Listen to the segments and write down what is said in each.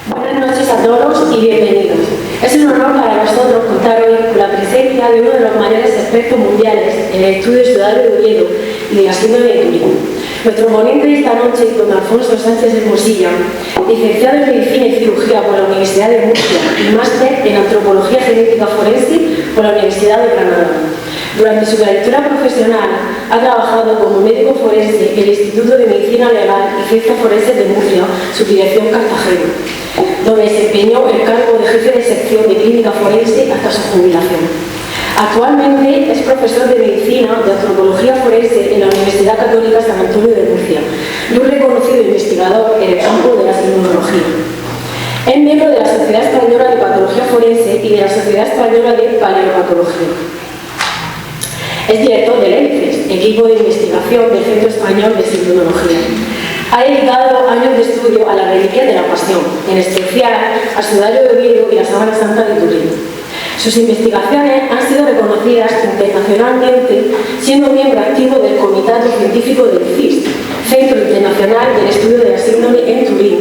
Buenas noches a todos y bienvenidos. Es un honor para nosotros contar hoy con la presencia de uno de los mayores expertos mundiales en el estudio ciudadano de Oviedo y de la síndrome de Turín. Nuestro ponente de esta noche, don Alfonso Sánchez Hermosilla, licenciado en Medicina y Cirugía por la Universidad de Murcia y máster en Antropología Genética Forense por la Universidad de Granada. Durante su trayectoria profesional ha trabajado como médico forense en el Instituto de Medicina Legal y Ciencias Forenses de Murcia, subdirección Cartagena, donde desempeñó el cargo de jefe de sección de clínica forense hasta su jubilación. Actualmente es profesor de Medicina de Antropología Forense en la Universidad Católica San Antonio de Murcia y un reconocido investigador en el campo de la sismología. Es miembro de la Sociedad Española de Patología Forense y de la Sociedad Española de Paleopatología. Es director del ENCES, equipo de investigación del Centro Español de Sismología. Ha dedicado años de estudio a la reliquia de la Pasión, en especial al Sudario de Oviedo y la Sábana Santa de Turín. Sus investigaciones han sido reconocidas internacionalmente, siendo miembro activo del Comitato Científico del CIS, Centro Internacional del Estudio de la Síndrome en Turín,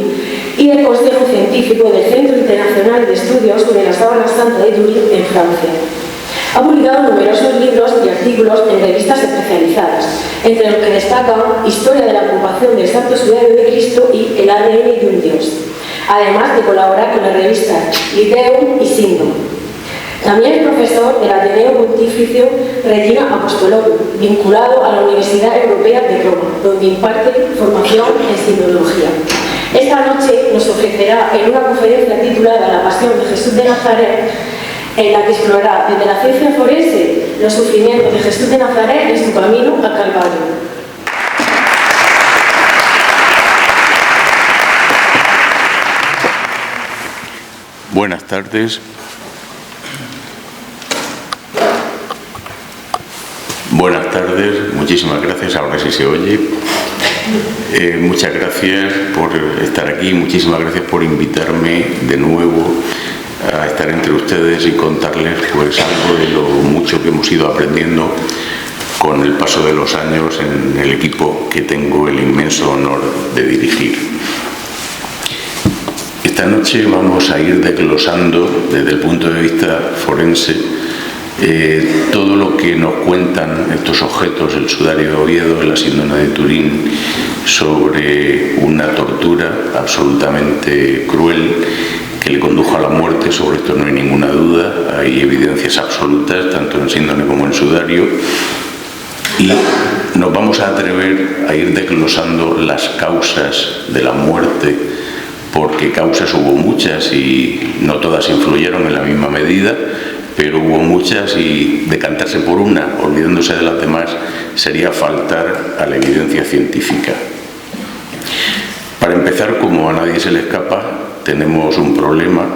y del Consejo Científico del Centro Internacional de Estudios sobre la Sábana Santa de Turín en Francia. Ha publicado numerosos libros y artículos en revistas especializadas, entre los que destacan Historia de la ocupación del Santo Sudario de Cristo y El ADN de un Dios, además de colaborar con las revistas Liteum y Sindom. También es profesor del Ateneo Pontificio Regina Apostolorum, vinculado a la Universidad Europea de Roma, donde imparte formación en sismología. Esta noche nos ofrecerá en una conferencia titulada La Pasión de Jesús de Nazaret, en la que explorará desde la ciencia forense los sufrimientos de Jesús de Nazaret en su camino al Calvario. Buenas tardes. Buenas tardes, muchísimas gracias, ahora sí se oye. Muchas gracias por estar aquí, muchísimas gracias por invitarme de nuevo a estar entre ustedes y contarles pues algo de lo mucho que hemos ido aprendiendo con el paso de los años en el equipo que tengo el inmenso honor de dirigir. Esta noche vamos a ir desglosando desde el punto de vista forense todo lo que nos cuentan estos objetos, el sudario de Oviedo, la síndrome de Turín, sobre una tortura absolutamente cruel que le condujo a la muerte. Sobre esto no hay ninguna duda, hay evidencias absolutas tanto en síndrome como en sudario, y nos vamos a atrever a ir desglosando las causas de la muerte, porque causas hubo muchas y no todas influyeron en la misma medida, pero hubo muchas y decantarse por una, olvidándose de las demás, sería faltar a la evidencia científica. Para empezar, como a nadie se le escapa, tenemos un problema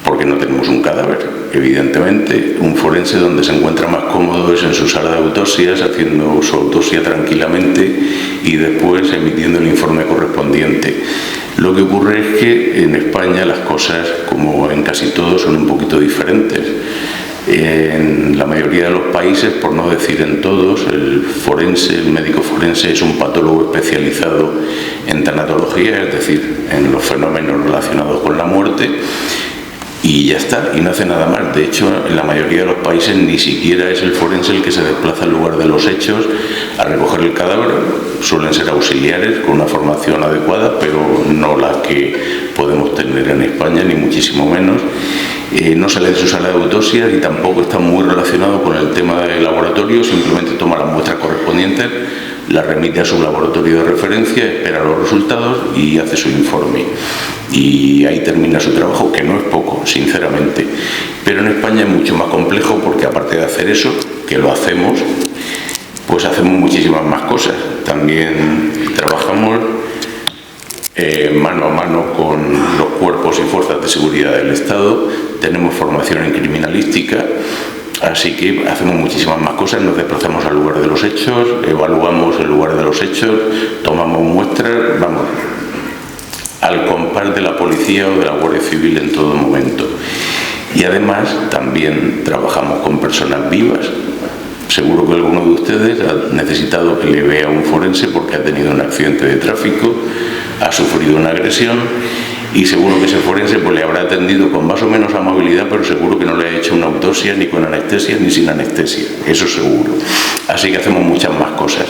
porque no tenemos un cadáver. Evidentemente, un forense donde se encuentra más cómodo es en su sala de autopsias, haciendo su autopsia tranquilamente y después emitiendo el informe correspondiente. Lo que ocurre es que en España las cosas, como en casi todo, son un poquito diferentes. En la mayoría de los países, por no decir en todos, el forense, el médico forense es un patólogo especializado en tanatología, es decir, en los fenómenos relacionados con la muerte, y ya está, y no hace nada más. De hecho, en la mayoría de los países ni siquiera es el forense el que se desplaza al lugar de los hechos a recoger el cadáver. Suelen ser auxiliares con una formación adecuada, pero no la que podemos tener en España, ni muchísimo menos. No sale de su sala de autopsia y tampoco está muy relacionado con el tema del laboratorio, simplemente toma las muestras correspondientes, las remite a su laboratorio de referencia, espera los resultados y hace su informe. Y ahí termina su trabajo, que no es poco, sinceramente. Pero en España es mucho más complejo porque, aparte de hacer eso, que lo hacemos, pues hacemos muchísimas más cosas. También trabajamos mano a mano con los cuerpos y fuerzas de seguridad del Estado, tenemos formación en criminalística, así que hacemos muchísimas más cosas. Nos desplazamos al lugar de los hechos, evaluamos el lugar de los hechos, tomamos muestras, vamos, al compás de la policía o de la Guardia Civil en todo momento. Y además también trabajamos con personas vivas. Seguro que alguno de ustedes ha necesitado que le vea un forense porque ha tenido un accidente de tráfico, ha sufrido una agresión y seguro que ese forense pues le habrá atendido con más o menos amabilidad, pero seguro que no le ha hecho una autopsia ni con anestesia ni sin anestesia, eso seguro. Así que hacemos muchas más cosas.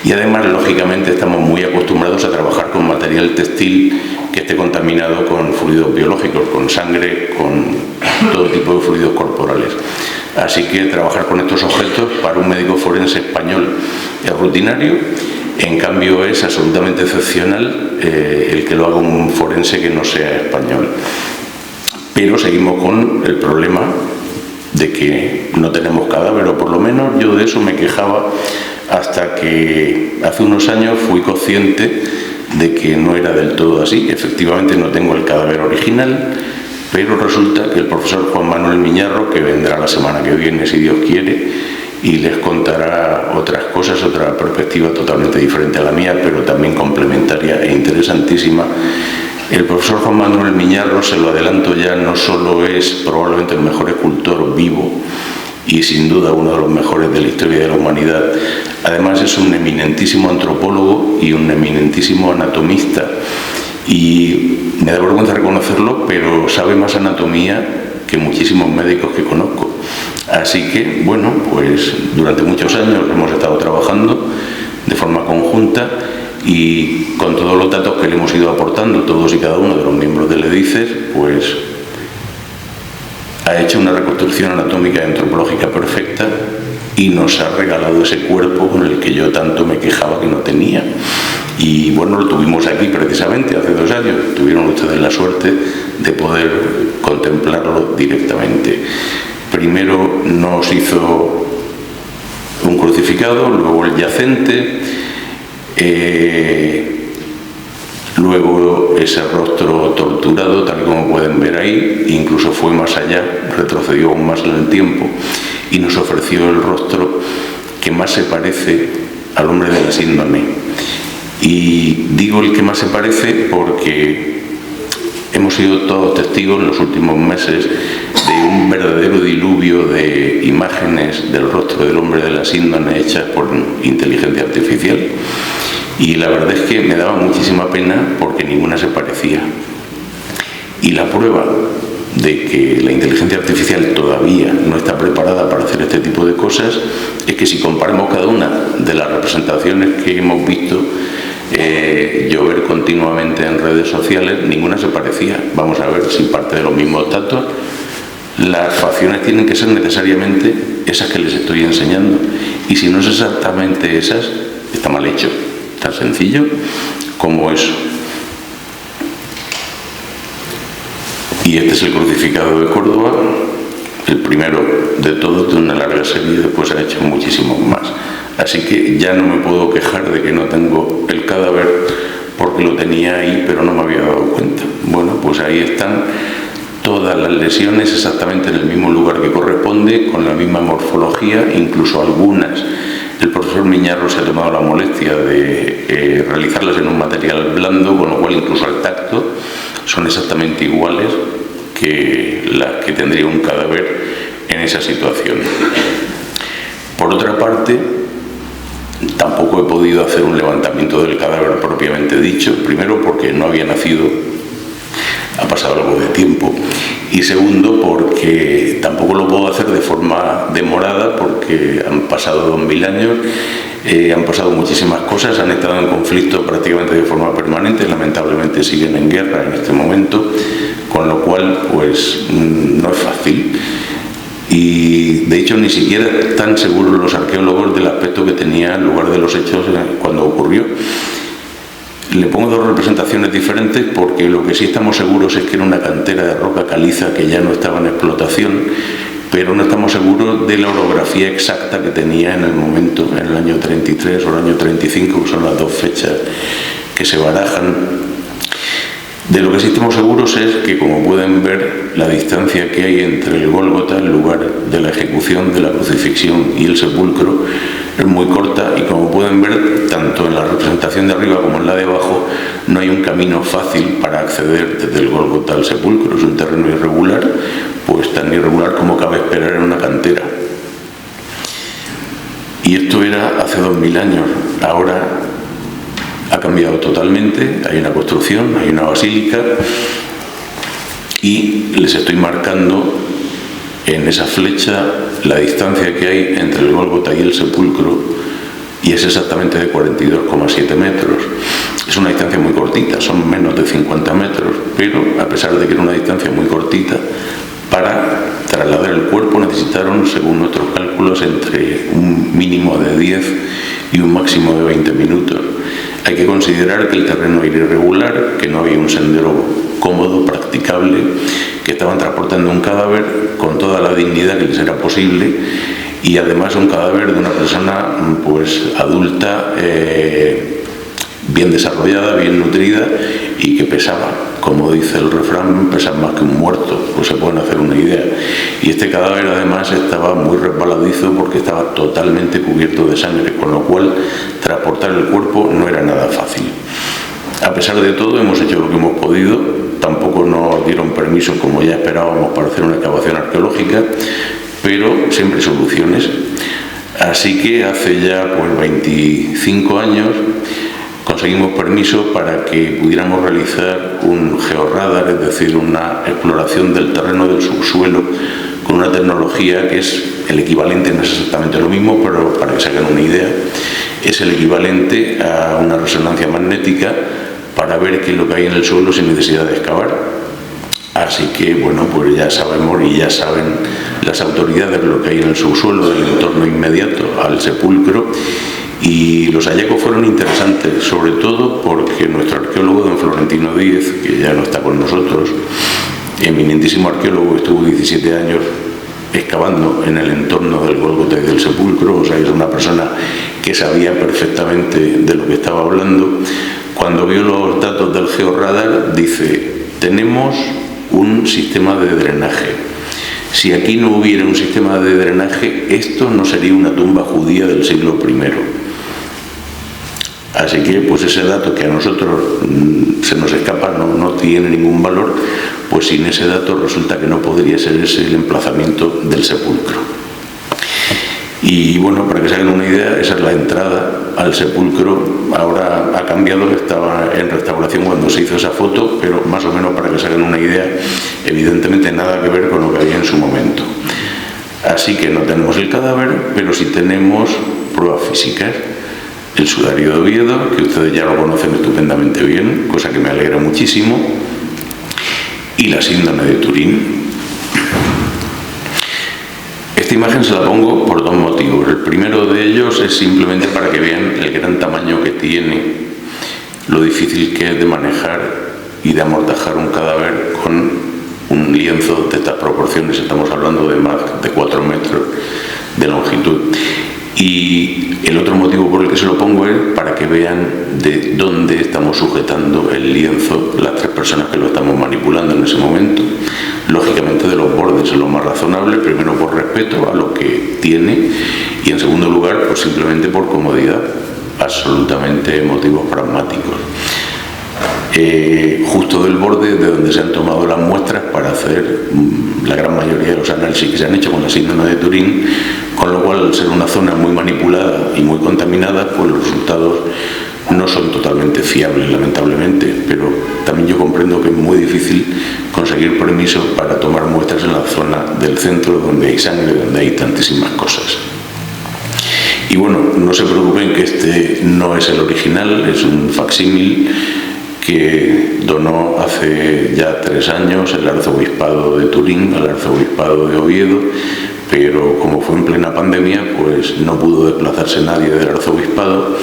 Y además, lógicamente, estamos muy acostumbrados a trabajar con material textil que esté contaminado con fluidos biológicos, con sangre, con todo tipo de fluidos corporales. Así que trabajar con estos objetos para un médico forense español es rutinario. En cambio, es absolutamente excepcional el que lo haga un forense que no sea español. Pero seguimos con el problema de que no tenemos cadáver, o por lo menos yo de eso me quejaba hasta que hace unos años fui consciente de que no era del todo así. Efectivamente no tengo el cadáver original, pero resulta que el profesor Juan Manuel Miñarro, que vendrá la semana que viene si Dios quiere, y les contará otras cosas, otra perspectiva totalmente diferente a la mía, pero también complementaria e interesantísima. El profesor Juan Manuel Miñarro, se lo adelanto ya, no solo es probablemente el mejor escultor vivo y sin duda uno de los mejores de la historia de la humanidad, además es un eminentísimo antropólogo y un eminentísimo anatomista. Y me da vergüenza reconocerlo, pero sabe más anatomía que muchísimos médicos que conozco. Así que, bueno, pues durante muchos años hemos estado trabajando de forma conjunta y con todos los datos que le hemos ido aportando, todos y cada uno de los miembros del EDICER, pues ha hecho una reconstrucción anatómica y antropológica perfecta y nos ha regalado ese cuerpo con el que yo tanto me quejaba que no tenía. Y bueno, lo tuvimos aquí precisamente hace 2 años. Tuvieron ustedes la suerte de poder contemplarlo directamente. Primero nos hizo un crucificado, luego el yacente, luego ese rostro torturado, tal como pueden ver ahí, incluso fue más allá, retrocedió aún más en el tiempo y nos ofreció el rostro que más se parece al hombre de la síndrome. Y digo el que más se parece porque hemos sido todos testigos en los últimos meses de un verdadero diluvio de imágenes del rostro del hombre de la síndrome hechas por inteligencia artificial. Y la verdad es que me daba muchísima pena porque ninguna se parecía. Y la prueba de que la inteligencia artificial todavía no está preparada para hacer este tipo de cosas es que si comparamos cada una de las representaciones que hemos visto llover continuamente en redes sociales, ninguna se parecía. Vamos a ver si parte de los mismos datos. Las facciones tienen que ser necesariamente esas que les estoy enseñando, y si no es exactamente esas, está mal hecho, tan sencillo como eso. Y este es el crucificado de Córdoba, el primero de todos de una larga serie, después se ha hecho muchísimos más. Así que ya no me puedo quejar de que no tengo el cadáver porque lo tenía ahí, pero no me había dado cuenta. Bueno, pues ahí están todas las lesiones exactamente en el mismo lugar que corresponde, con la misma morfología, incluso algunas. El profesor Miñarro se ha tomado la molestia de realizarlas en un material blando, con lo cual incluso al tacto son exactamente iguales que las que tendría un cadáver en esa situación. Por otra parte, tampoco he podido hacer un levantamiento del cadáver propiamente dicho, primero porque no había nacido, ha pasado algo de tiempo, y segundo porque tampoco lo puedo hacer de forma demorada porque han pasado 2000 años, han pasado muchísimas cosas, han estado en conflicto prácticamente de forma permanente, lamentablemente siguen en guerra en este momento, con lo cual pues no es fácil. Y de hecho ni siquiera están seguros los arqueólogos del aspecto que tenía el lugar de los hechos cuando ocurrió. Le pongo 2 representaciones diferentes porque lo que sí estamos seguros es que era una cantera de roca caliza que ya no estaba en explotación, pero no estamos seguros de la orografía exacta que tenía en el momento, en el año 33 o el año 35, que son las 2 fechas que se barajan. De lo que sí estamos seguros es que, como pueden ver, la distancia que hay entre el Gólgota, el lugar de la ejecución, de la crucifixión, y el sepulcro es muy corta, y como pueden ver, tanto en la representación de arriba como en la de abajo, no hay un camino fácil para acceder desde el Gólgota al sepulcro. Es un terreno irregular, pues tan irregular como cabe esperar en una cantera. Y esto era hace 2000 años. Ahora ha cambiado totalmente, hay una construcción, hay una basílica y les estoy marcando en esa flecha la distancia que hay entre el Gólgota y el sepulcro y es exactamente de 42,7 metros. Es una distancia muy cortita, son menos de 50 metros, pero a pesar de que era una distancia muy cortita, para trasladar el cuerpo necesitaron, según nuestros cálculos, entre un mínimo de 10 y un máximo de 20 minutos. Hay que considerar que el terreno era irregular, que no había un sendero cómodo, practicable, que estaban transportando un cadáver con toda la dignidad que les era posible y además un cadáver de una persona pues adulta, bien desarrollada, bien nutrida y que pesaba, como dice el refrán, pesa más que un muerto, pues se pueden hacer una idea. Y este cadáver además estaba muy resbaladizo porque estaba totalmente cubierto de sangre, con lo cual transportar el cuerpo no era nada fácil. A pesar de todo hemos hecho lo que hemos podido, tampoco nos dieron permiso como ya esperábamos para hacer una excavación arqueológica, pero siempre hay soluciones. Así que hace ya pues 25 años conseguimos permiso para que pudiéramos realizar un georradar, es decir, una exploración del terreno del subsuelo con una tecnología que es el equivalente, no es exactamente lo mismo, pero para que se hagan una idea, es el equivalente a una resonancia magnética para ver qué es lo que hay en el suelo sin necesidad de excavar. Así que, bueno, pues ya sabemos y ya saben las autoridades lo que hay en el subsuelo del entorno inmediato al sepulcro. Y los hallazgos fueron interesantes, sobre todo porque nuestro arqueólogo, don Florentino Díez, que ya no está con nosotros, eminentísimo arqueólogo, estuvo 17 años excavando en el entorno del Gólgota y del sepulcro, o sea, es una persona que sabía perfectamente de lo que estaba hablando. Cuando vio los datos del georradar, dice: tenemos un sistema de drenaje. Si aquí no hubiera un sistema de drenaje, esto no sería una tumba judía del siglo I. Así que pues ese dato que a nosotros se nos escapa, no tiene ningún valor, pues sin ese dato resulta que no podría ser ese el emplazamiento del sepulcro. Y bueno, para que se hagan una idea, esa es la entrada al sepulcro. Ahora ha cambiado, estaba en restauración cuando se hizo esa foto, pero más o menos para que se hagan una idea, evidentemente nada que ver con lo que había en su momento. Así que no tenemos el cadáver, pero sí tenemos pruebas físicas. El sudario de Oviedo, que ustedes ya lo conocen estupendamente bien, cosa que me alegra muchísimo, y la síndrome de Turín. Esta imagen se la pongo por dos motivos. El primero de ellos es simplemente para que vean el gran tamaño que tiene, lo difícil que es de manejar y de amortajar un cadáver con un lienzo de estas proporciones. Estamos hablando de más de 4 metros de longitud. Y el otro motivo por el que se lo pongo es para que vean de dónde estamos sujetando el lienzo, las 3 personas que lo estamos manipulando en ese momento. Lógicamente de los bordes es lo más razonable, primero por respeto a lo que tiene y en segundo lugar pues simplemente por comodidad, absolutamente motivos pragmáticos. Justo del borde de donde se han tomado las muestras para hacer la gran mayoría de los análisis que se han hecho con la síndrome de Turín, con lo cual al ser una zona muy manipulada y muy contaminada, pues los resultados no son totalmente fiables, lamentablemente, pero también yo comprendo que es muy difícil conseguir permiso para tomar muestras en la zona del centro donde hay sangre, donde hay tantísimas cosas. Y bueno, no se preocupen que este no es el original, es un facsímil que donó hace ya 3 años el arzobispado de Turín al arzobispado de Oviedo, pero como fue en plena pandemia, pues no pudo desplazarse nadie del arzobispado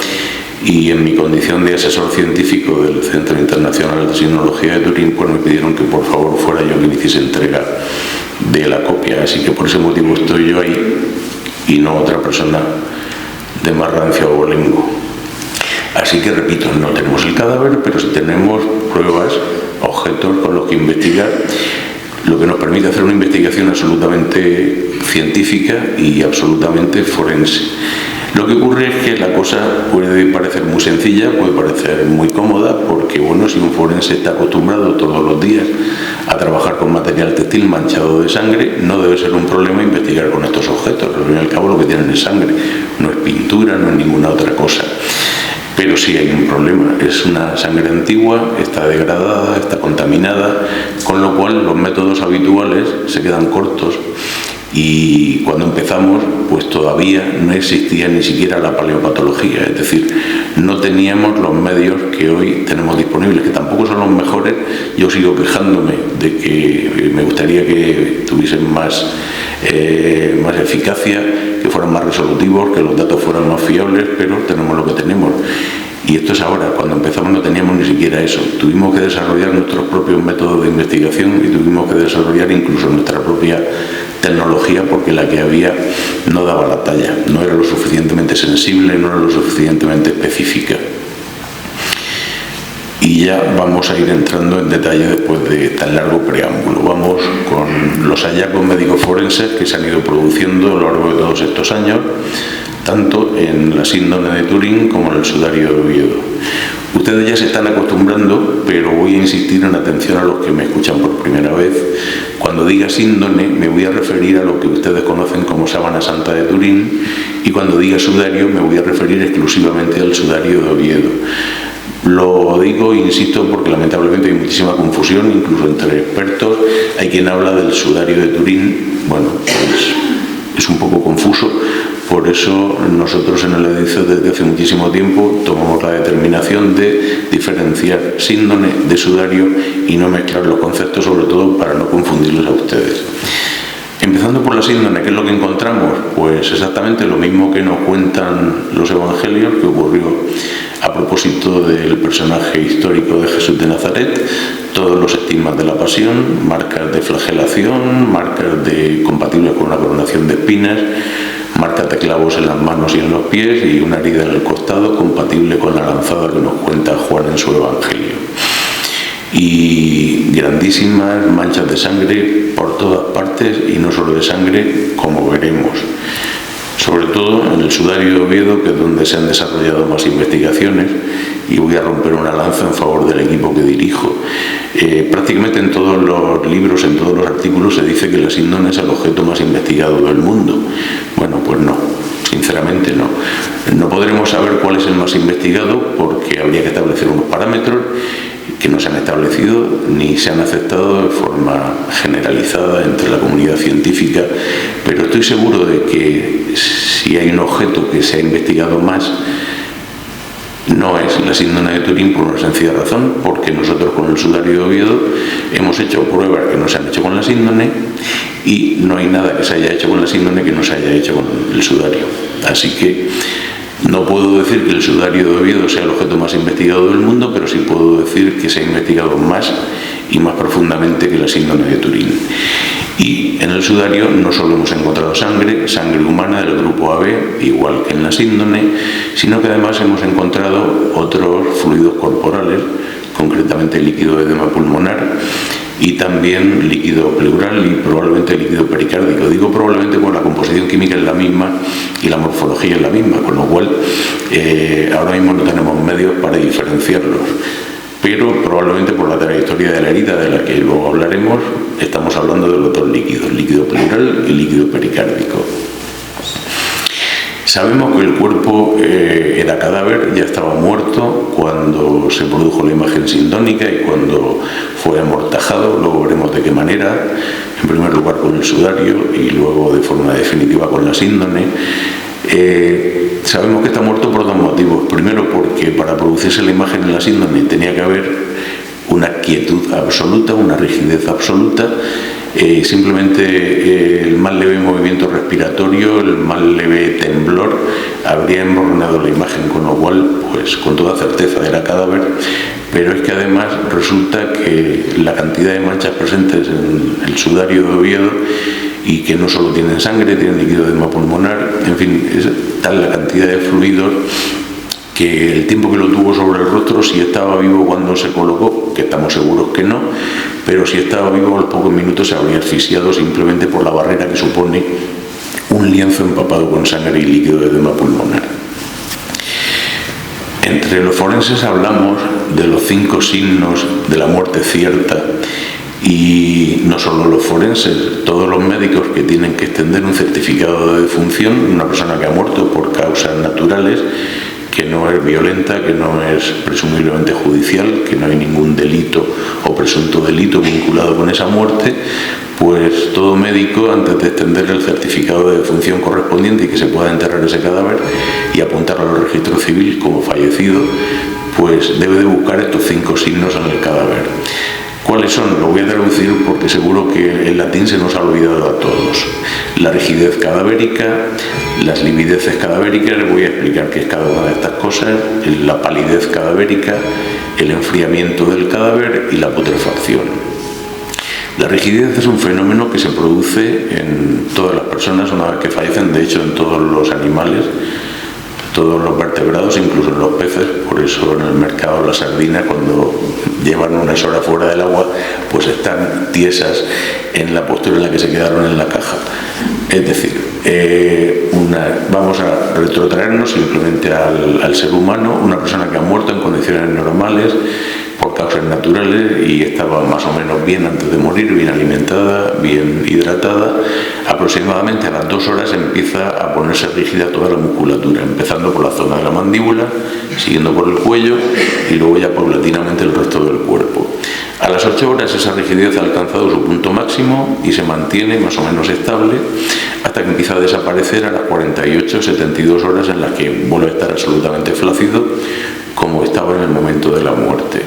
y en mi condición de asesor científico del Centro Internacional de Sismología de Turín, pues me pidieron que por favor fuera yo quien hiciese entrega de la copia, así que por ese motivo estoy yo ahí y no otra persona de más rancio abolengo. Así que repito, no tenemos el cadáver, pero sí tenemos pruebas, objetos con los que investigar, lo que nos permite hacer una investigación absolutamente científica y absolutamente forense. Lo que ocurre es que la cosa puede parecer muy sencilla, puede parecer muy cómoda, porque bueno, si un forense está acostumbrado todos los días a trabajar con material textil manchado de sangre, no debe ser un problema investigar con estos objetos. Al fin y al cabo lo que tienen es sangre, no es pintura, no es ninguna otra cosa. Pero pero sí hay un problema. Es una sangre antigua, está degradada, está contaminada, con lo cual los métodos habituales se quedan cortos. Y cuando empezamos, pues todavía no existía ni siquiera la paleopatología, es decir, no teníamos los medios que hoy tenemos disponibles, que tampoco son los mejores. Yo sigo quejándome de que me gustaría que tuviesen más eficacia, que fueran más resolutivos, que los datos fueran más fiables, pero tenemos lo que tenemos. Y esto es ahora. Cuando empezamos no teníamos ni siquiera eso. Tuvimos que desarrollar nuestros propios métodos de investigación y tuvimos que desarrollar incluso nuestra propia tecnología, porque la que había no daba la talla, no era lo suficientemente sensible, no era lo suficientemente específica. Y ya vamos a ir entrando en detalle después de tan largo preámbulo. Vamos con los hallazgos médicos forenses que se han ido produciendo a lo largo de todos estos años, tanto en la síndrome de Turín como en el sudario de Oviedo. Ustedes ya se están acostumbrando, pero voy a insistir en atención a los que me escuchan por primera vez. Cuando diga síndrome me voy a referir a lo que ustedes conocen como sábana santa de Turín, y cuando diga sudario me voy a referir exclusivamente al sudario de Oviedo. Lo digo, insisto, porque lamentablemente hay muchísima confusión, incluso entre expertos. Hay quien habla del sudario de Turín. Bueno, pues es un poco confuso. Por eso nosotros en el EDICE desde hace muchísimo tiempo tomamos la determinación de diferenciar síndrome de sudario y no mezclar los conceptos, sobre todo para no confundirlos a ustedes. Empezando por la síndrome, ¿qué es lo que encontramos? Pues exactamente lo mismo que nos cuentan los evangelios, que ocurrió a propósito del personaje histórico de Jesús de Nazaret. Todos los estigmas de la pasión, marcas de flagelación, marcas compatibles con una coronación de espinas, marcas de clavos en las manos y en los pies y una herida en el costado compatible con la lanzada que nos cuenta Juan en su evangelio. Y grandísimas manchas de sangre por todas partes, y no solo de sangre, como veremos. Sobre todo en el sudario de Oviedo, que es donde se han desarrollado más investigaciones, y voy a romper una lanza en favor del equipo que dirijo. Prácticamente en todos los libros, en todos los artículos, se dice que la síndrome es el objeto más investigado del mundo. Bueno, pues no, sinceramente no. No podremos saber cuál es el más investigado, porque habría que establecer unos parámetros que no se han establecido ni se han aceptado de forma generalizada entre la comunidad científica, pero estoy seguro de que si hay un objeto que se ha investigado más, no es la síndrome de Turín, por una sencilla razón, porque nosotros con el sudario de Oviedo hemos hecho pruebas que no se han hecho con la síndrome, y no hay nada que se haya hecho con la síndrome que no se haya hecho con el sudario. Así que no puedo decir que el sudario de Oviedo sea el objeto más investigado del mundo, pero sí puedo decir que se ha investigado más y más profundamente que la síndrome de Turín. Y en el sudario no solo hemos encontrado sangre humana del grupo AB, igual que en la síndrome, sino que además hemos encontrado otros fluidos corporales, concretamente líquido de edema pulmonar y también líquido pleural y probablemente líquido pericárdico. Digo probablemente porque la composición química es la misma y la morfología es la misma, con lo cual ahora mismo no tenemos medios para diferenciarlos. Pero probablemente por la trayectoria de la herida, de la que luego hablaremos, estamos hablando de los dos líquidos, líquido pleural y líquido pericárdico. Sabemos que el cuerpo era cadáver, ya estaba muerto cuando se produjo la imagen sindónica y cuando fue amortajado. Luego veremos de qué manera, en primer lugar con el sudario y luego de forma definitiva con la síndrome. Sabemos que está muerto por dos motivos. Primero, porque para producirse la imagen en la síndrome tenía que haber una quietud absoluta, una rigidez absoluta. Simplemente el más leve movimiento respiratorio, el más leve temblor habría emborronado la imagen, con lo cual, pues con toda certeza era cadáver. Pero es que además resulta que la cantidad de manchas presentes en el sudario de Oviedo, y que no solo tienen sangre, tienen líquido de edema pulmonar, en fin, es tal la cantidad de fluidos que el tiempo que lo tuvo sobre el rostro, si estaba vivo cuando se colocó, que estamos seguros que no, pero si estaba vivo a los pocos minutos se habría asfixiado simplemente por la barrera que supone un lienzo empapado con sangre y líquido de edema pulmonar. Entre los forenses hablamos de los 5 signos de la muerte cierta, y no solo los forenses, todos los médicos que tienen que extender un certificado de defunción, una persona que ha muerto por causas naturales, que no es violenta, que no es presumiblemente judicial, que no hay ningún delito o presunto delito vinculado con esa muerte, pues todo médico, antes de extender el certificado de defunción correspondiente y que se pueda enterrar ese cadáver y apuntarlo al registro civil como fallecido, pues debe de buscar estos 5 signos en el cadáver. ¿Cuáles son? Lo voy a traducir porque seguro que el latín se nos ha olvidado a todos. La rigidez cadavérica, las livideces cadavéricas, les voy a explicar qué es cada una de estas cosas, la palidez cadavérica, el enfriamiento del cadáver y la putrefacción. La rigidez es un fenómeno que se produce en todas las personas una vez que fallecen, de hecho en todos los animales, todos los vertebrados, incluso en los peces. Por eso en el mercado las sardinas, cuando llevan unas horas fuera del agua, pues están tiesas en la postura en la que se quedaron en la caja. Es decir, vamos a retrotraernos simplemente al ser humano, una persona que ha muerto en condiciones normales, por causas naturales, y estaba más o menos bien antes de morir, bien alimentada, bien hidratada. Aproximadamente a las 2 horas empieza a ponerse rígida toda la musculatura, empezando por la zona de la mandíbula, siguiendo por el cuello y luego ya paulatinamente el resto del cuerpo. A las 8 horas esa rigidez ha alcanzado su punto máximo y se mantiene más o menos estable hasta que empieza a desaparecer a las 48, 72 horas en las que vuelve a estar absolutamente flácido como estaba en el momento de la muerte.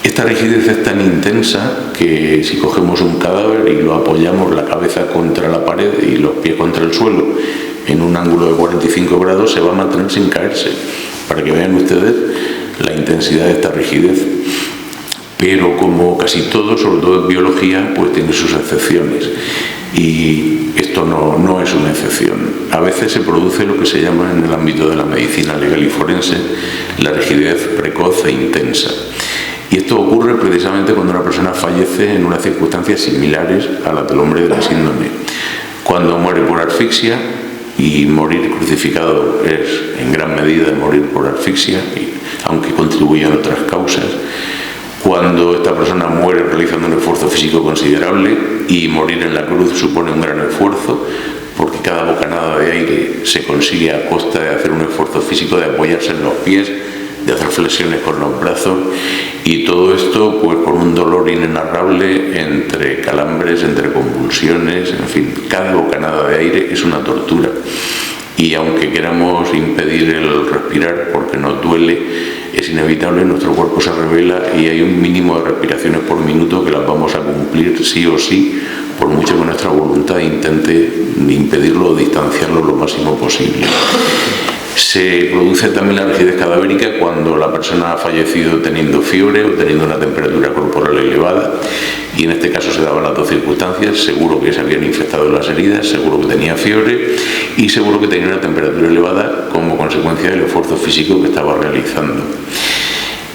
Esta rigidez es tan intensa que si cogemos un cadáver y lo apoyamos la cabeza contra la pared y los pies contra el suelo en un ángulo de 45 grados, se va a mantener sin caerse, para que vean ustedes la intensidad de esta rigidez. Pero como casi todo, sobre todo en biología, pues tiene sus excepciones. Y esto no es una excepción. A veces se produce lo que se llama en el ámbito de la medicina legal y forense la rigidez precoz e intensa. Y esto ocurre precisamente cuando una persona fallece en unas circunstancias similares a las del hombre de la síndrome. Cuando muere por asfixia, y morir crucificado es en gran medida morir por asfixia, aunque contribuyan otras causas. Cuando esta persona muere realizando un esfuerzo físico considerable, y morir en la cruz supone un gran esfuerzo, porque cada bocanada de aire se consigue a costa de hacer un esfuerzo físico, de apoyarse en los pies, de hacer flexiones con los brazos, y todo esto pues con un dolor inenarrable, entre calambres, entre convulsiones, en fin, cada bocanada de aire es una tortura. Y aunque queramos impedir el respirar porque nos duele, es inevitable, nuestro cuerpo se revela y hay un mínimo de respiraciones por minuto que las vamos a cumplir sí o sí, por mucho que nuestra voluntad intente impedirlo o distanciarlo lo máximo posible. Se produce también la rigidez cadavérica cuando la persona ha fallecido teniendo fiebre o teniendo una temperatura corporal elevada, y en este caso se daban las dos circunstancias. Seguro que se habían infectado las heridas, seguro que tenía fiebre y seguro que tenía una temperatura elevada como consecuencia del esfuerzo físico que estaba realizando.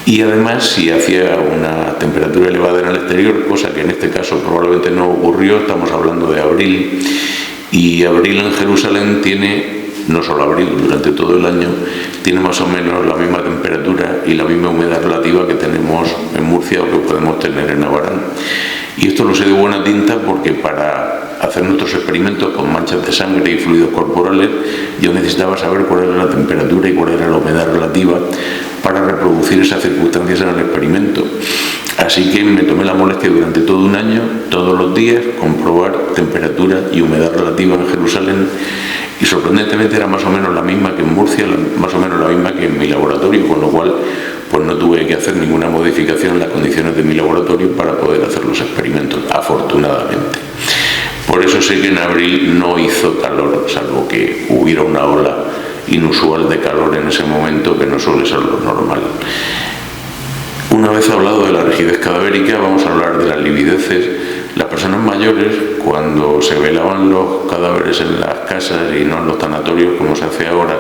Y además, si hacía una temperatura elevada en el exterior, cosa que en este caso probablemente no ocurrió, estamos hablando de abril, y abril en Jerusalén tiene, no solo abril, durante todo el año, tiene más o menos la misma temperatura y la misma humedad relativa que tenemos en Murcia o que podemos tener en Navarán. Y esto lo sé de buena tinta porque para hacer nuestros experimentos con manchas de sangre y fluidos corporales, yo necesitaba saber cuál era la temperatura y cuál era la humedad relativa para reproducir esas circunstancias en el experimento. Así que me tomé la molestia durante todo un año, todos los días, comprobar temperatura y humedad relativa en Jerusalén, y sorprendentemente era más o menos la misma que en Murcia, más o menos la misma que en mi laboratorio, con lo cual pues no tuve que hacer ninguna modificación en las condiciones de mi laboratorio para poder hacer los experimentos, afortunadamente. Por eso sé que en abril no hizo calor, salvo que hubiera una ola inusual de calor en ese momento, que no suele ser lo normal. Una vez hablado de la rigidez cadavérica, vamos a hablar de las livideces. Las personas mayores, cuando se velaban los cadáveres en las casas y no en los tanatorios como se hace ahora,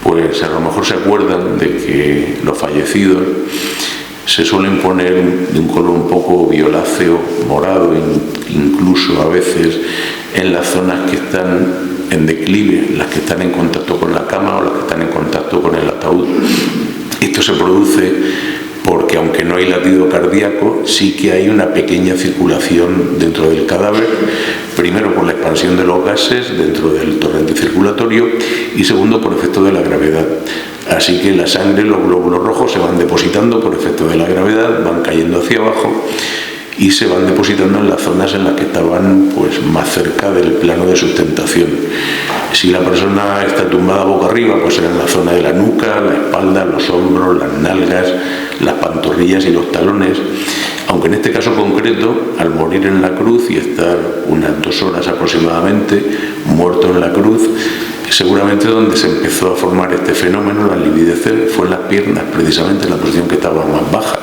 pues a lo mejor se acuerdan de que los fallecidos se suelen poner de un color un poco violáceo, morado, incluso a veces en las zonas que están en declive, las que están en contacto con la cama o las que están en contacto con el ataúd. Esto se produce porque aunque no hay latido cardíaco, sí que hay una pequeña circulación dentro del cadáver, primero por la expansión de los gases dentro del torrente circulatorio y segundo por efecto de la gravedad. Así que la sangre, los glóbulos rojos se van depositando por efecto de la gravedad, van cayendo hacia abajo y se van depositando en las zonas en las que estaban pues más cerca del plano de sustentación. Si la persona está tumbada boca arriba, pues será en la zona de la nuca, la espalda, los hombros, las nalgas, las pantorrillas y los talones. Aunque en este caso concreto, al morir en la cruz y estar unas 2 horas aproximadamente muerto en la cruz, seguramente donde se empezó a formar este fenómeno, la lividecer, fue en las piernas, precisamente en la posición que estaba más baja.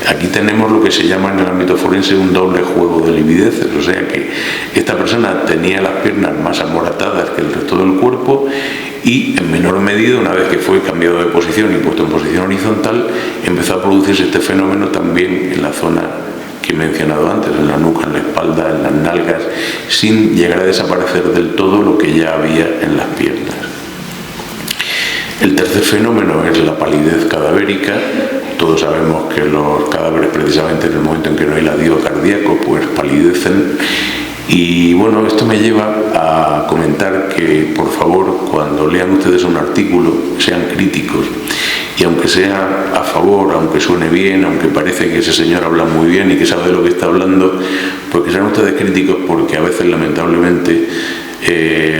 Aquí tenemos lo que se llama en el ámbito forense un doble juego de livideces, o sea que esta persona tenía las piernas más amoratadas que el resto del cuerpo y en menor medida, una vez que fue cambiado de posición y puesto en posición horizontal, empezó a producirse este fenómeno también en la zona que he mencionado antes, en la nuca, en la espalda, en las nalgas, sin llegar a desaparecer del todo lo que ya había en las piernas. El tercer fenómeno es la palidez cadavérica. Todos sabemos que los cadáveres, precisamente en el momento en que no hay latido cardíaco, pues palidecen. Y bueno, esto me lleva a comentar que, por favor, cuando lean ustedes un artículo, sean críticos. Y aunque sea a favor, aunque suene bien, aunque parece que ese señor habla muy bien y que sabe de lo que está hablando, pues que sean ustedes críticos, porque a veces, lamentablemente,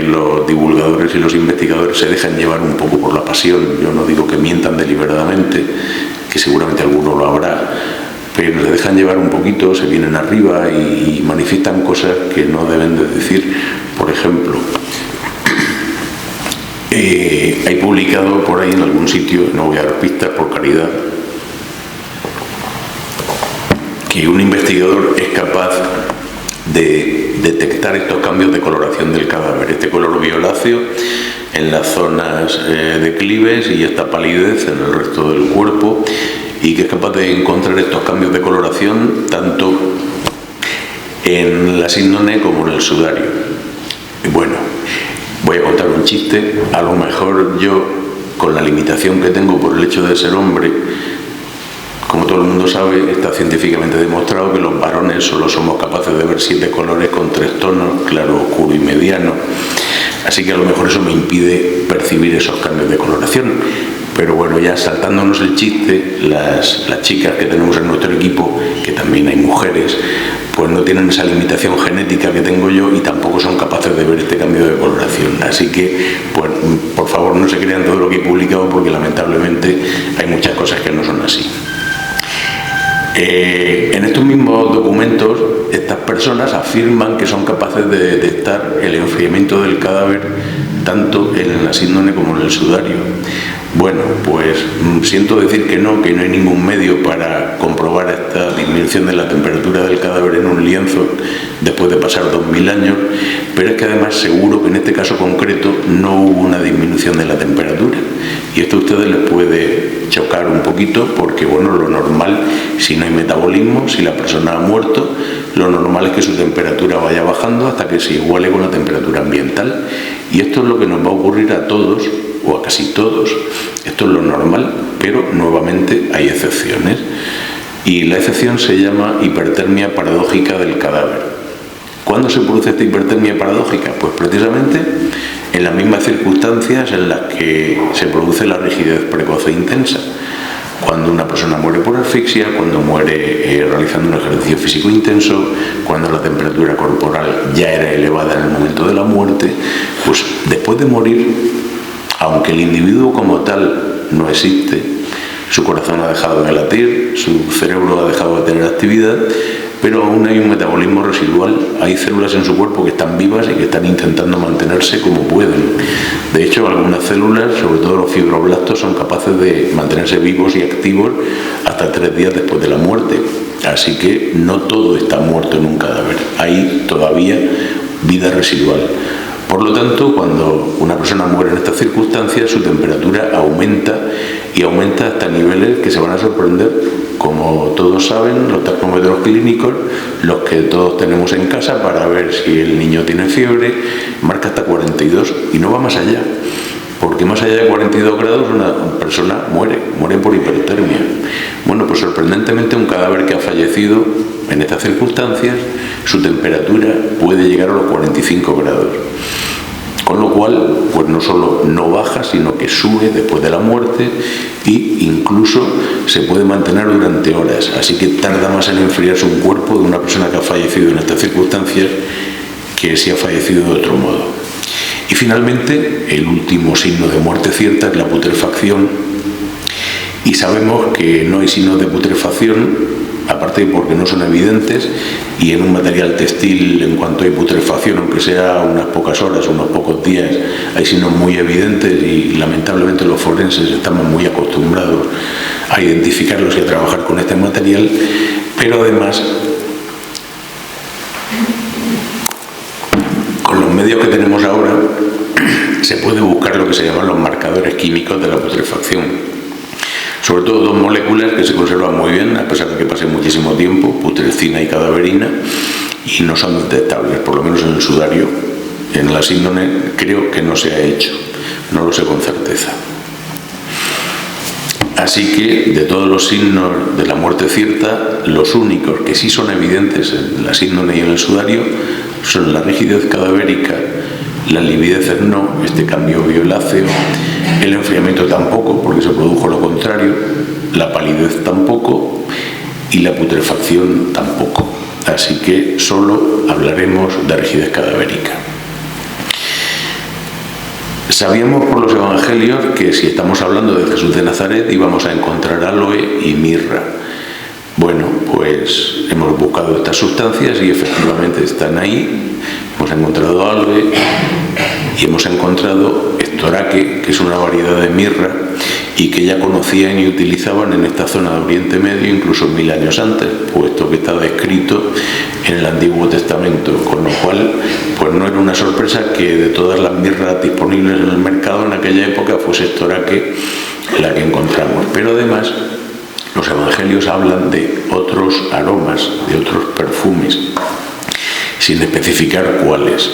los divulgadores y los investigadores se dejan llevar un poco por la pasión. Yo no digo que mientan deliberadamente, que seguramente alguno lo habrá, pero se dejan llevar un poquito, se vienen arriba y manifiestan cosas que no deben de decir. Por ejemplo, hay publicado por ahí en algún sitio, no voy a dar pistas por caridad, que un investigador es capaz de detectar estos cambios de coloración del cadáver, este color violáceo en las zonas declives y esta palidez en el resto del cuerpo, y que es capaz de encontrar estos cambios de coloración tanto en la síndone como en el sudario. Y bueno, voy a contar un chiste. A lo mejor yo, con la limitación que tengo por el hecho de ser hombre, como todo el mundo sabe, está científicamente demostrado que los varones solo somos capaces de ver 7 colores con 3 tonos, claro, oscuro y mediano. Así que a lo mejor eso me impide percibir esos cambios de coloración. Pero bueno, ya saltándonos el chiste, las chicas que tenemos en nuestro equipo, que también hay mujeres, pues no tienen esa limitación genética que tengo yo y tampoco son capaces de ver este cambio de coloración. Así que, pues, por favor, no se crean todo lo que he publicado, porque lamentablemente hay muchas cosas que no son así. En estos mismos documentos, estas personas afirman que son capaces de detectar el enfriamiento del cadáver tanto en la síndone como en el sudario. Bueno, pues siento decir que no hay ningún medio para comprobar esta disminución de la temperatura del cadáver en un lienzo después de pasar 2000 años, pero es que además seguro que en este caso concreto no hubo una disminución de la temperatura. Y esto a ustedes les puede chocar un poquito, porque bueno, lo normal, si no hay metabolismo, si la persona ha muerto, lo normal es que su temperatura vaya bajando hasta que se iguale con la temperatura ambiental. Y esto es lo que nos va a ocurrir a todos, o a casi todos. Esto es lo normal, pero nuevamente hay excepciones. Y la excepción se llama hipertermia paradójica del cadáver. ¿Cuándo se produce esta hipertermia paradójica? Pues precisamente en las mismas circunstancias en las que se produce la rigidez precoz e intensa. Cuando una persona muere por asfixia, cuando muere realizando un ejercicio físico intenso, cuando la temperatura corporal ya era elevada en el momento de la muerte, pues después de morir, aunque el individuo como tal no existe, su corazón ha dejado de latir, su cerebro ha dejado de tener actividad, pero aún hay un metabolismo residual, hay células en su cuerpo que están vivas y que están intentando mantenerse como pueden. De hecho, algunas células, sobre todo los fibroblastos, son capaces de mantenerse vivos y activos hasta 3 días después de la muerte. Así que no todo está muerto en un cadáver, hay todavía vida residual. Por lo tanto, cuando una persona muere en estas circunstancias, su temperatura aumenta, y aumenta hasta niveles que se van a sorprender. Como todos saben, los termómetros clínicos, los que todos tenemos en casa para ver si el niño tiene fiebre, marca hasta 42 y no va más allá. Porque más allá de 42 grados una persona muere por hipertermia. Bueno, pues sorprendentemente un cadáver que ha fallecido en estas circunstancias, su temperatura puede llegar a los 45 grados. Con lo cual, pues no solo no baja, sino que sube después de la muerte e incluso se puede mantener durante horas. Así que tarda más en enfriarse un cuerpo de una persona que ha fallecido en estas circunstancias que si ha fallecido de otro modo. Y finalmente, el último signo de muerte cierta es la putrefacción. Y sabemos que no hay signos de putrefacción, aparte porque no son evidentes, y en un material textil, en cuanto hay putrefacción, aunque sea unas pocas horas, unos pocos días, hay signos muy evidentes y lamentablemente los forenses estamos muy acostumbrados a identificarlos y a trabajar con este material, pero además, con los medios que tenemos ahora, se puede buscar lo que se llaman los marcadores químicos de la putrefacción. Sobre todo dos moléculas que se conservan muy bien, a pesar de que pase muchísimo tiempo, putrescina y cadaverina, y no son detectables, por lo menos en el sudario. En la síndone creo que no se ha hecho, no lo sé con certeza. Así que, de todos los signos de la muerte cierta, los únicos que sí son evidentes en la síndone y en el sudario son la rigidez cadavérica, la lividez no, este cambio violáceo, el enfriamiento tampoco, porque se produjo lo contrario, la palidez tampoco y la putrefacción tampoco. Así que solo hablaremos de rigidez cadavérica. Sabíamos por los evangelios que si estamos hablando de Jesús de Nazaret íbamos a encontrar aloe y mirra. Bueno, pues hemos buscado estas sustancias y efectivamente están ahí. Hemos encontrado aloe y hemos encontrado estoraque, que es una variedad de mirra y que ya conocían y utilizaban en esta zona de Oriente Medio incluso 1000 años antes, puesto que está descrito en el Antiguo Testamento, con lo cual pues no era una sorpresa que de todas las mirras disponibles en el mercado en aquella época fuese estoraque la que encontramos. Pero además los evangelios hablan de otros aromas, de otros perfumes, sin especificar cuáles.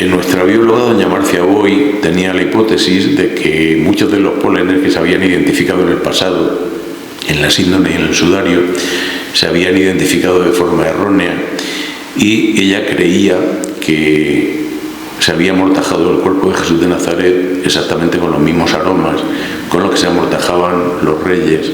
Nuestra bióloga, doña Marcia Boy, tenía la hipótesis de que muchos de los pólenes que se habían identificado en el pasado, en la síndone y en el sudario, se habían identificado de forma errónea, y ella creía que se había amortajado el cuerpo de Jesús de Nazaret exactamente con los mismos aromas con los que se amortajaban los reyes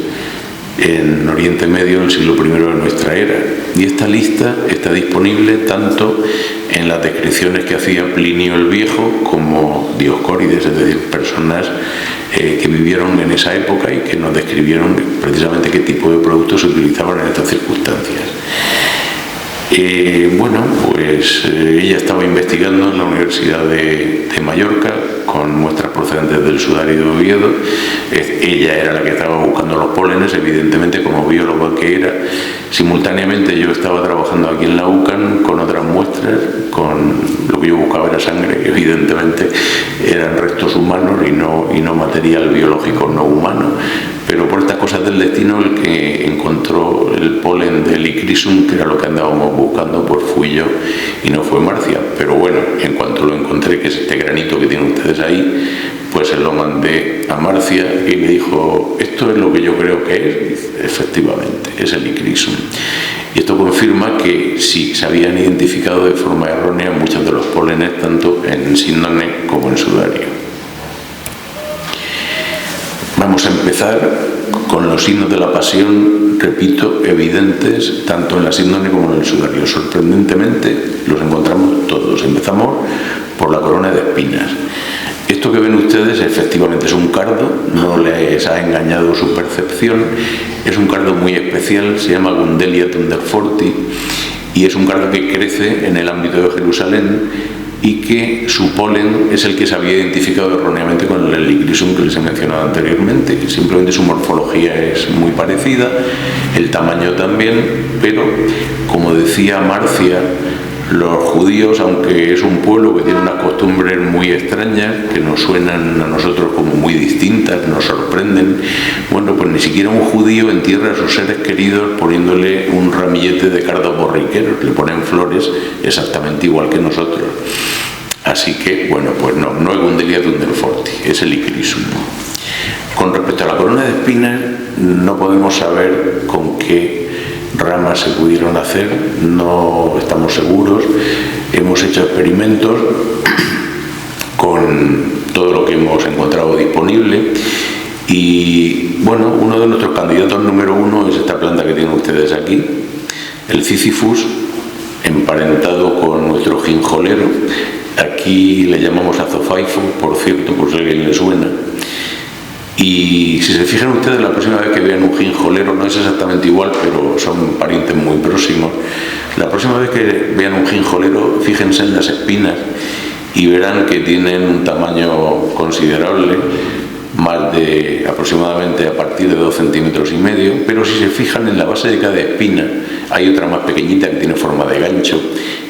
en Oriente Medio en el siglo I de nuestra era. Y esta lista está disponible tanto en las descripciones que hacía Plinio el Viejo como Dioscórides, es decir, personas que vivieron en esa época y que nos describieron precisamente qué tipo de productos se utilizaban en estas circunstancias. Bueno, pues ella estaba investigando en la Universidad de Mallorca con muestras procedentes del sudario de Oviedo. Ella era la que estaba buscando los pólenes, evidentemente como bióloga que era. Simultáneamente yo estaba trabajando aquí en la UCAN con otras muestras, con lo que yo buscaba era sangre, que evidentemente eran restos humanos y no material biológico no humano. Pero por estas cosas del destino, el que encontró el polen de Licrisum, que era lo que andábamos buscando, pues fui yo y no fue Marcia. Pero bueno, en cuanto lo encontré, que es este granito que tienen ustedes ahí, pues se lo mandé a Marcia y me dijo, esto es lo que yo creo que es. Dice, efectivamente, es el Licrisum. Y esto confirma que sí, se habían identificado de forma errónea muchos de los pólenes, tanto en síndone como en sudario. Vamos a empezar con los signos de la pasión, repito, evidentes tanto en la síndone como en el sudario. Sorprendentemente los encontramos todos. Empezamos por la corona de espinas. Esto que ven ustedes efectivamente es un cardo, no les ha engañado su percepción, es un cardo muy especial, se llama Gundelia thunderforti y es un cardo que crece en el ámbito de Jerusalén y que su polen es el que se había identificado erróneamente con el Licrisum que les he mencionado anteriormente. Simplemente su morfología es muy parecida, el tamaño también, pero como decía Marcia, los judíos, aunque es un pueblo que tiene unas costumbres muy extrañas, que nos suenan a nosotros como muy distintas, nos sorprenden, bueno, pues ni siquiera un judío entierra a sus seres queridos poniéndole un ramillete de cardos borriqueros, le ponen flores exactamente igual que nosotros. Así que, bueno, pues no es Gundelia thunderforti, es el Licrisum. Con respecto a la corona de espinas, no podemos saber con qué ramas se pudieron hacer, no estamos seguros. Hemos hecho experimentos con todo lo que hemos encontrado disponible y, bueno, uno de nuestros candidatos número 1 es esta planta que tienen ustedes aquí, el Sisyphus, emparentado con nuestro ginjolero. Aquí le llamamos azofaifo, por cierto, por si a alguien le suena. Y si se fijan ustedes, la próxima vez que vean un ginjolero, no es exactamente igual, pero son parientes muy próximos. La próxima vez que vean un ginjolero, fíjense en las espinas y verán que tienen un tamaño considerable, más de aproximadamente a partir de 2,5 centímetros, pero si se fijan en la base de cada espina, hay otra más pequeñita que tiene forma de gancho,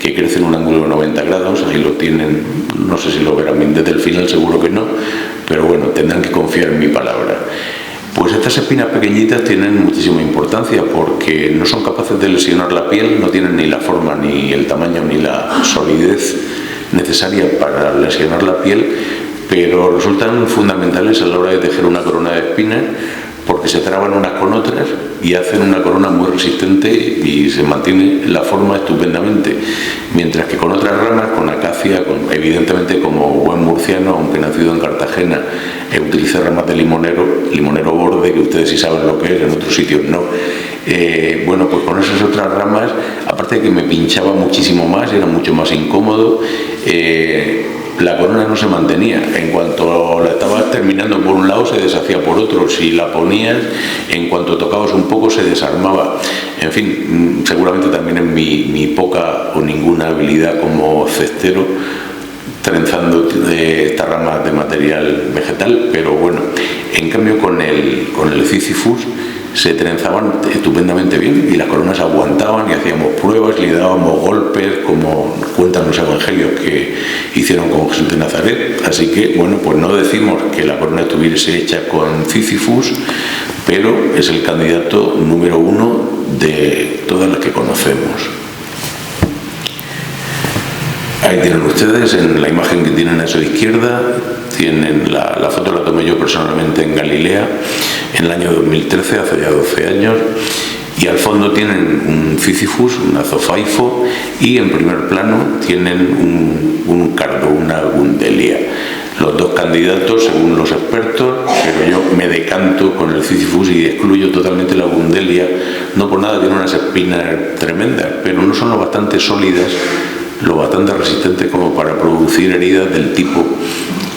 que crece en un ángulo de 90 grados, ahí lo tienen, no sé si lo verán bien desde el final, seguro que no, pero bueno, tendrán que confiar en mi palabra. Pues estas espinas pequeñitas tienen muchísima importancia porque no son capaces de lesionar la piel, no tienen ni la forma, ni el tamaño, ni la solidez necesaria para lesionar la piel, pero resultan fundamentales a la hora de tejer una corona de espinas porque se traban unas con otras y hacen una corona muy resistente y se mantiene la forma estupendamente, mientras que con otras ramas, con acacia, evidentemente como buen murciano, aunque nacido en Cartagena, utilicé ramas de limonero borde, que ustedes sí saben lo que es, en otros sitios no. Bueno, pues con esas otras ramas, aparte de que me pinchaba muchísimo más, era mucho más incómodo, la corona no se mantenía. En cuanto la estabas terminando por un lado, se deshacía por otro. Si la ponías, en cuanto tocabas un poco, se desarmaba. En fin, seguramente también en mi poca o ninguna habilidad como cestero, trenzando estas ramas de material vegetal, pero bueno, en cambio con el Sisyphus se trenzaban estupendamente bien y las coronas aguantaban y hacíamos pruebas, le dábamos golpes, como cuentan los evangelios que hicieron con Jesús de Nazaret. Así que, bueno, pues no decimos que la corona estuviese hecha con Sisyphus, pero es el candidato número 1 de todas las que conocemos. Ahí tienen ustedes, en la imagen que tienen a su izquierda, tienen la foto la tomé yo personalmente en Galilea en el año 2013, hace ya 12 años, y al fondo tienen un Sisyphus, un azofaifo, y en primer plano tienen un cardo, una gundelia. Los dos candidatos, según los expertos, pero yo me decanto con el Sisyphus y excluyo totalmente la gundelia. No por nada tiene unas espinas tremendas, pero no son lo bastante sólidas, lo bastante resistentes como para producir heridas del tipo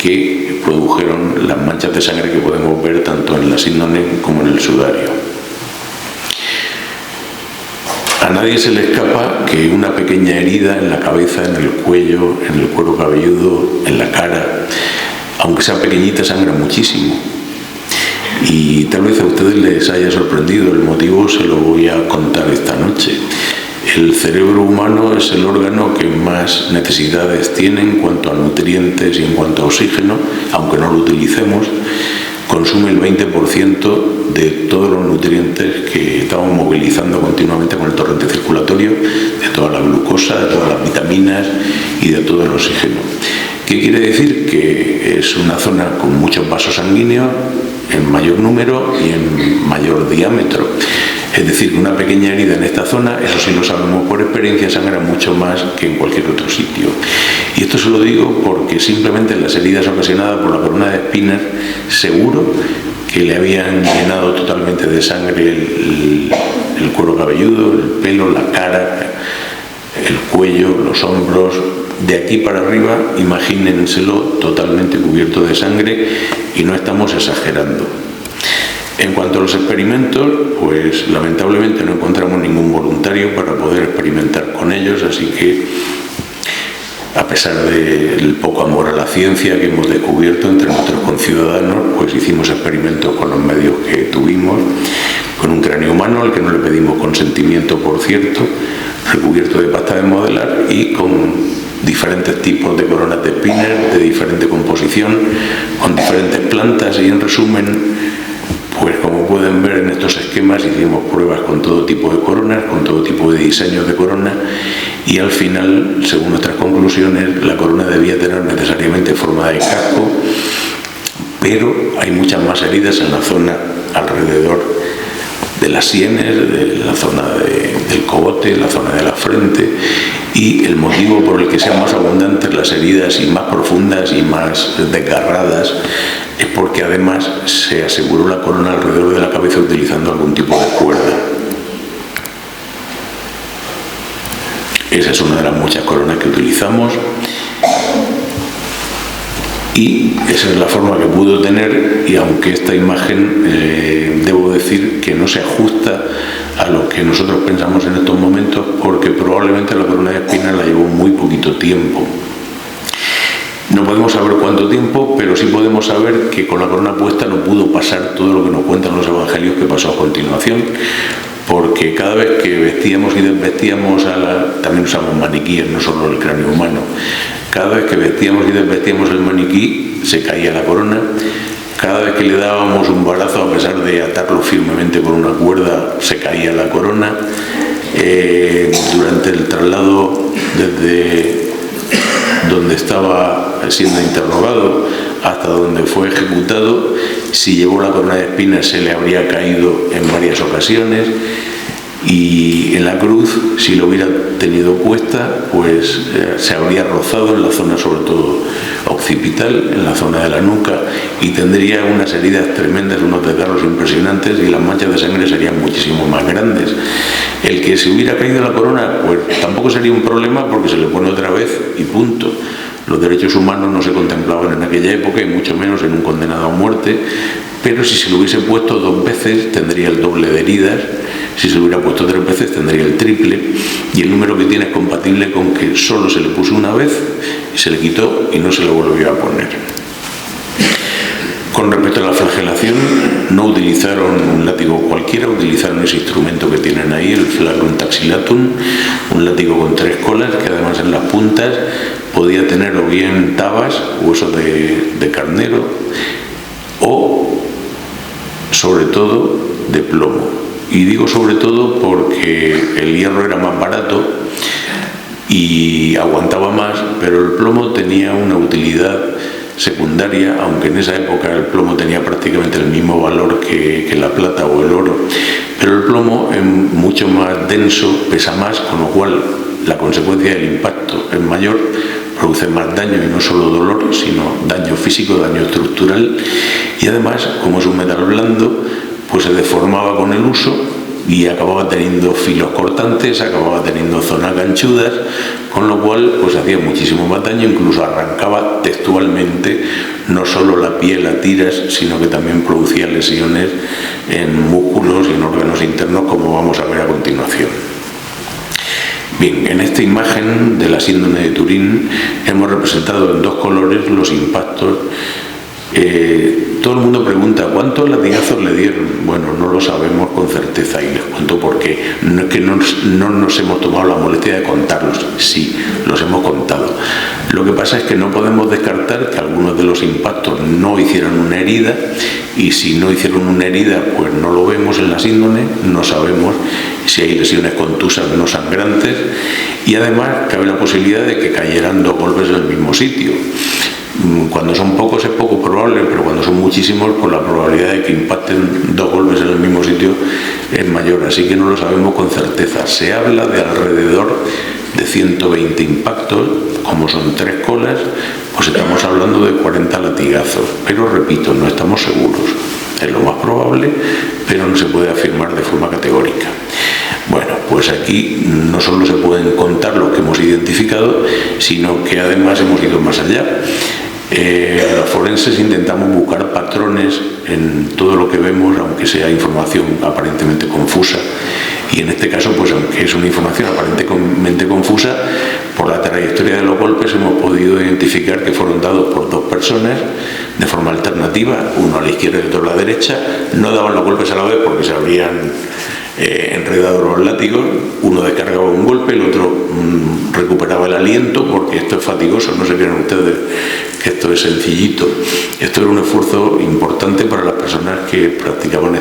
que produjeron las manchas de sangre que podemos ver tanto en la síndrome como en el sudario. A nadie se le escapa que una pequeña herida en la cabeza, en el cuello, en el cuero cabelludo, en la cara, aunque sea pequeñita, sangra muchísimo. Y tal vez a ustedes les haya sorprendido, el motivo se lo voy a contar esta noche. El cerebro humano es el órgano que más necesidades tiene en cuanto a nutrientes y en cuanto a oxígeno, aunque no lo utilicemos. Consume el 20% de todos los nutrientes que estamos movilizando continuamente con el torrente circulatorio, de toda la glucosa, de todas las vitaminas y de todo el oxígeno. ¿Qué quiere decir? Que es una zona con muchos vasos sanguíneos en mayor número y en mayor diámetro. Es decir, una pequeña herida en esta zona, eso sí lo sabemos por experiencia, sangra mucho más que en cualquier otro sitio. Y esto se lo digo porque simplemente en las heridas ocasionadas por la corona de espinas, seguro que le habían llenado totalmente de sangre el cuero cabelludo, el pelo, la cara, el cuello, los hombros. De aquí para arriba, imagínenselo totalmente cubierto de sangre y no estamos exagerando. En cuanto a los experimentos, pues lamentablemente no encontramos ningún voluntario para poder experimentar con ellos, así que a pesar del poco amor a la ciencia que hemos descubierto entre nuestros conciudadanos, pues hicimos experimentos con los medios que tuvimos, con un cráneo humano al que no le pedimos consentimiento, por cierto, recubierto de pasta de modelar, y con diferentes tipos de coronas de espinas de diferente composición, con diferentes plantas, y en resumen, pues como pueden ver en estos esquemas, hicimos pruebas con todo tipo de coronas, con todo tipo de diseños de corona, y al final, según nuestras conclusiones, la corona debía tener necesariamente forma de casco, pero hay muchas más heridas en la zona alrededor de las sienes, de la zona del cogote, la zona de la frente, y el motivo por el que sean más abundantes las heridas y más profundas y más desgarradas es porque además se aseguró la corona alrededor de la cabeza utilizando algún tipo de cuerda. Esa es una de las muchas coronas que utilizamos y esa es la forma que pudo tener, y aunque esta imagen debo decir que no se ajusta a lo que nosotros pensamos en estos momentos, porque probablemente la corona de espinas la llevó muy poquito tiempo. No podemos saber cuánto tiempo, pero sí podemos saber que con la corona puesta no pudo pasar todo lo que nos cuentan los evangelios que pasó a continuación, porque cada vez que vestíamos y desvestíamos también usamos maniquíes, no solo el cráneo humano. Cada vez que vestíamos y desvestíamos el maniquí se caía la corona. Cada vez que le dábamos un balazo, a pesar de atarlo firmemente con una cuerda, se caía la corona. Durante el traslado desde donde estaba siendo interrogado hasta donde fue ejecutado, si llevó la corona de espinas se le habría caído en varias ocasiones, y en la cruz, si lo hubiera tenido puesta, pues se habría rozado en la zona sobre todo occipital, en la zona de la nuca, y tendría unas heridas tremendas, unos desgarros impresionantes, y las manchas de sangre serían muchísimo más grandes. El que se hubiera caído la corona, pues tampoco sería un problema, porque se le pone otra vez y punto. Los derechos humanos no se contemplaban en aquella época, y mucho menos en un condenado a muerte, pero si se lo hubiese puesto 2 veces tendría el doble de heridas, si se lo hubiera puesto 3 veces tendría el triple, y el número que tiene es compatible con que solo se le puso una vez y se le quitó y no se lo volvió a poner. Con respecto a la flagelación, no utilizaron un látigo cualquiera, utilizaron ese instrumento que tienen ahí, el flagrum taxilatum, un látigo con 3 colas que además en las puntas podía tener o bien tabas, huesos de carnero, o sobre todo de plomo. Y digo sobre todo porque el hierro era más barato y aguantaba más, pero el plomo tenía una utilidad secundaria, aunque en esa época el plomo tenía prácticamente el mismo valor que la plata o el oro, pero el plomo es mucho más denso, pesa más, con lo cual la consecuencia del impacto es mayor, produce más daño, y no solo dolor, sino daño físico, daño estructural, y además, como es un metal blando, pues se deformaba con el uso y acababa teniendo filos cortantes, acababa teniendo zonas ganchudas, con lo cual pues hacía muchísimo más daño, incluso arrancaba textualmente no solo la piel a tiras, sino que también producía lesiones en músculos y en órganos internos, como vamos a ver a continuación. Bien, en esta imagen de la síndrome de Turín hemos representado en 2 colores los impactos. Todo el mundo pregunta ¿cuántos latigazos le dieron? Bueno, no lo sabemos con certeza, y les cuento por qué. No es que no nos hemos tomado la molestia de contarlos, sí, los hemos contado. Lo que pasa es que no podemos descartar que algunos de los impactos no hicieron una herida, y si no hicieron una herida, pues no lo vemos en la síndrome, no sabemos si hay lesiones contusas no sangrantes, y además cabe la posibilidad de que cayeran 2 golpes en el mismo sitio. Cuando son pocos es poco probable, pero cuando son muchísimos, pues la probabilidad de que impacten 2 golpes en el mismo sitio es mayor, así que no lo sabemos con certeza. Se habla de alrededor de 120 impactos, como son 3 colas, pues estamos hablando de 40 latigazos, pero repito, no estamos seguros. Es lo más probable, pero no se puede afirmar de forma categórica. Bueno, pues aquí no solo se pueden contar los que hemos identificado, sino que además hemos ido más allá. Los forenses intentamos buscar patrones en todo lo que vemos, aunque sea información aparentemente confusa, y en este caso, pues aunque es una información aparentemente confusa, por la trayectoria de los golpes hemos podido identificar que fueron dados por 2 personas de forma alternativa, uno a la izquierda y otro a la derecha. No daban los golpes a la vez porque se habrían enredado los látigos, uno descargaba un golpe, el otro recuperaba el aliento, porque esto es fatigoso, no se crean ustedes que esto es sencillito. Esto era un esfuerzo importante para las personas que practicaban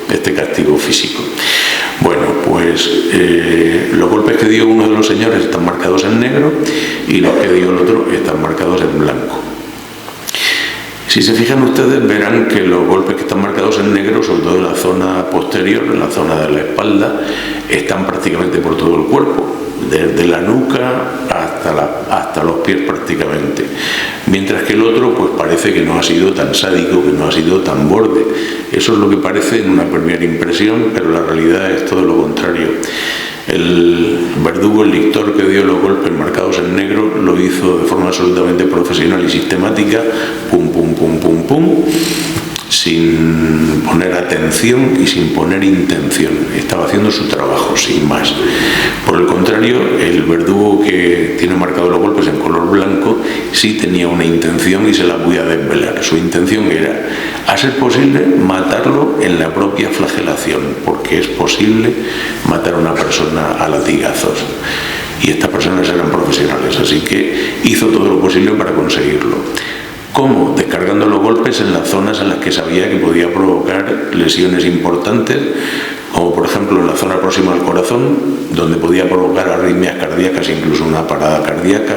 este castigo físico. Bueno, pues los golpes que dio uno de los señores están marcados en negro y los que dio el otro están marcados en blanco. Si se fijan ustedes, verán que los golpes que están marcados en negro, sobre todo en la zona posterior, en la zona de la espalda, están prácticamente por todo el cuerpo, desde la nuca hasta los pies prácticamente. Mientras que el otro, pues parece que no ha sido tan sádico, que no ha sido tan borde. Eso es lo que parece en una primera impresión, pero la realidad es todo lo contrario. El verdugo, el lictor que dio los golpes marcados en negro, lo hizo de forma absolutamente profesional y sistemática, pum, pum, pum, pum, pum, sin poner atención y sin poner intención. Estaba haciendo su trabajo, sin más. Por el contrario, el verdugo que tiene marcados los golpes en color blanco sí tenía una intención y se la voy a desvelar. Su intención era, a ser posible, matarlo en la propia flagelación, porque es posible matar a una persona a latigazos. Y estas personas eran profesionales, así que hizo todo lo posible para conseguirlo. ¿Cómo? Descargando los golpes en las zonas en las que sabía que podía provocar lesiones importantes, como por ejemplo en la zona próxima al corazón, donde podía provocar arritmias cardíacas, incluso una parada cardíaca,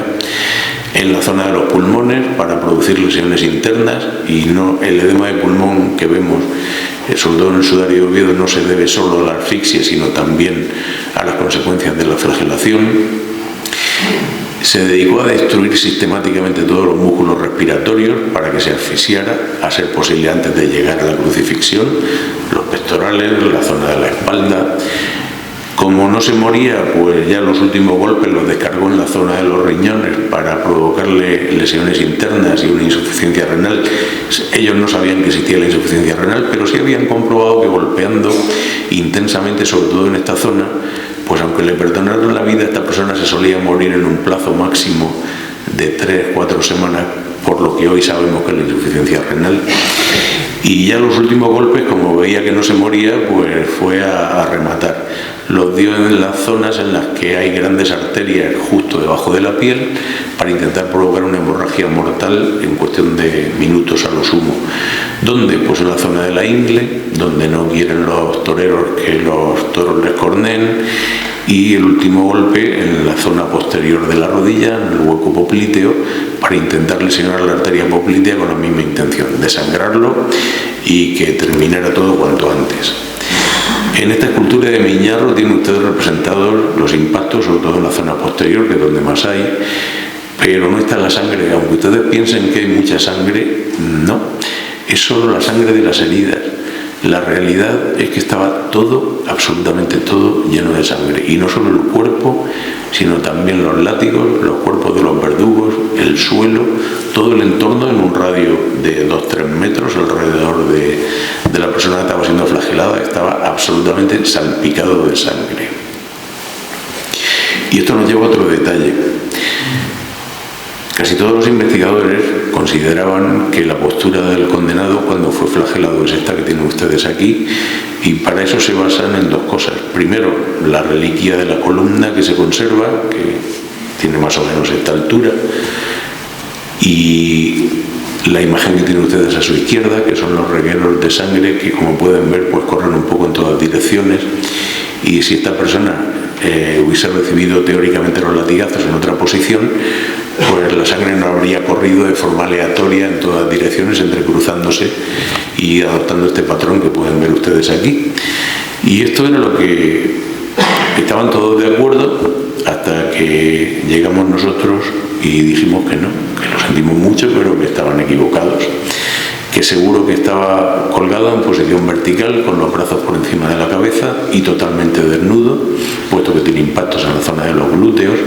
en la zona de los pulmones para producir lesiones internas, y no el edema de pulmón que vemos, sobre todo en el sudario de Oviedo, no se debe solo a la asfixia, sino también a las consecuencias de la flagelación. Se dedicó a destruir sistemáticamente todos los músculos respiratorios para que se asfixiara, a ser posible antes de llegar a la crucifixión, los pectorales, la zona de la espalda. Como no se moría, pues ya los últimos golpes los descargó en la zona de los riñones para provocarle lesiones internas y una insuficiencia renal. Ellos no sabían que existía la insuficiencia renal, pero sí habían comprobado que golpeando intensamente, sobre todo en esta zona, pues aunque le perdonaron la vida, esta persona se solía morir en un plazo máximo de 3-4 semanas, por lo que hoy sabemos que es la insuficiencia renal. Y ya los últimos golpes, como veía que no se moría, pues fue a rematar. Los dio en las zonas en las que hay grandes arterias justo debajo de la piel, para intentar provocar una hemorragia mortal en cuestión de minutos a lo sumo. ¿Dónde? Pues en la zona de la ingle, donde no quieren los toreros que los toros les corneen, y el último golpe en la zona posterior de la rodilla, en el hueco popliteo, para intentar lesionar la arteria poplitea con la misma intención, desangrarlo y que terminara todo cuanto antes. En esta escultura de Miñarro tienen ustedes representados los impactos, sobre todo en la zona posterior, que es donde más hay, pero no está la sangre. Aunque ustedes piensen que hay mucha sangre, no, es solo la sangre de las heridas. La realidad es que estaba todo, absolutamente todo, lleno de sangre. Y no solo el cuerpo, sino también los látigos, los cuerpos de los verdugos, el suelo, todo el entorno en un radio de 2-3 metros alrededor de la persona que estaba siendo flagelada, estaba absolutamente salpicado de sangre. Y esto nos lleva a otro detalle. Casi todos los investigadores consideraban que la postura del condenado cuando fue flagelado es esta que tienen ustedes aquí, y para eso se basan en dos cosas. Primero, la reliquia de la columna que se conserva, que tiene más o menos esta altura, y la imagen que tienen ustedes a su izquierda, que son los regueros de sangre que, como pueden ver, pues corren un poco en todas direcciones. Y si esta persona hubiese recibido teóricamente los latigazos en otra posición, pues la sangre no habría corrido de forma aleatoria en todas direcciones, entrecruzándose y adoptando este patrón que pueden ver ustedes aquí. Y esto era lo que estaban todos de acuerdo, hasta que llegamos nosotros y dijimos que no, que lo sentimos mucho, pero que estaban equivocados, que seguro que estaba colgado en posición vertical, con los brazos por encima de la cabeza y totalmente desnudo, puesto que tiene impactos en la zona de los glúteos.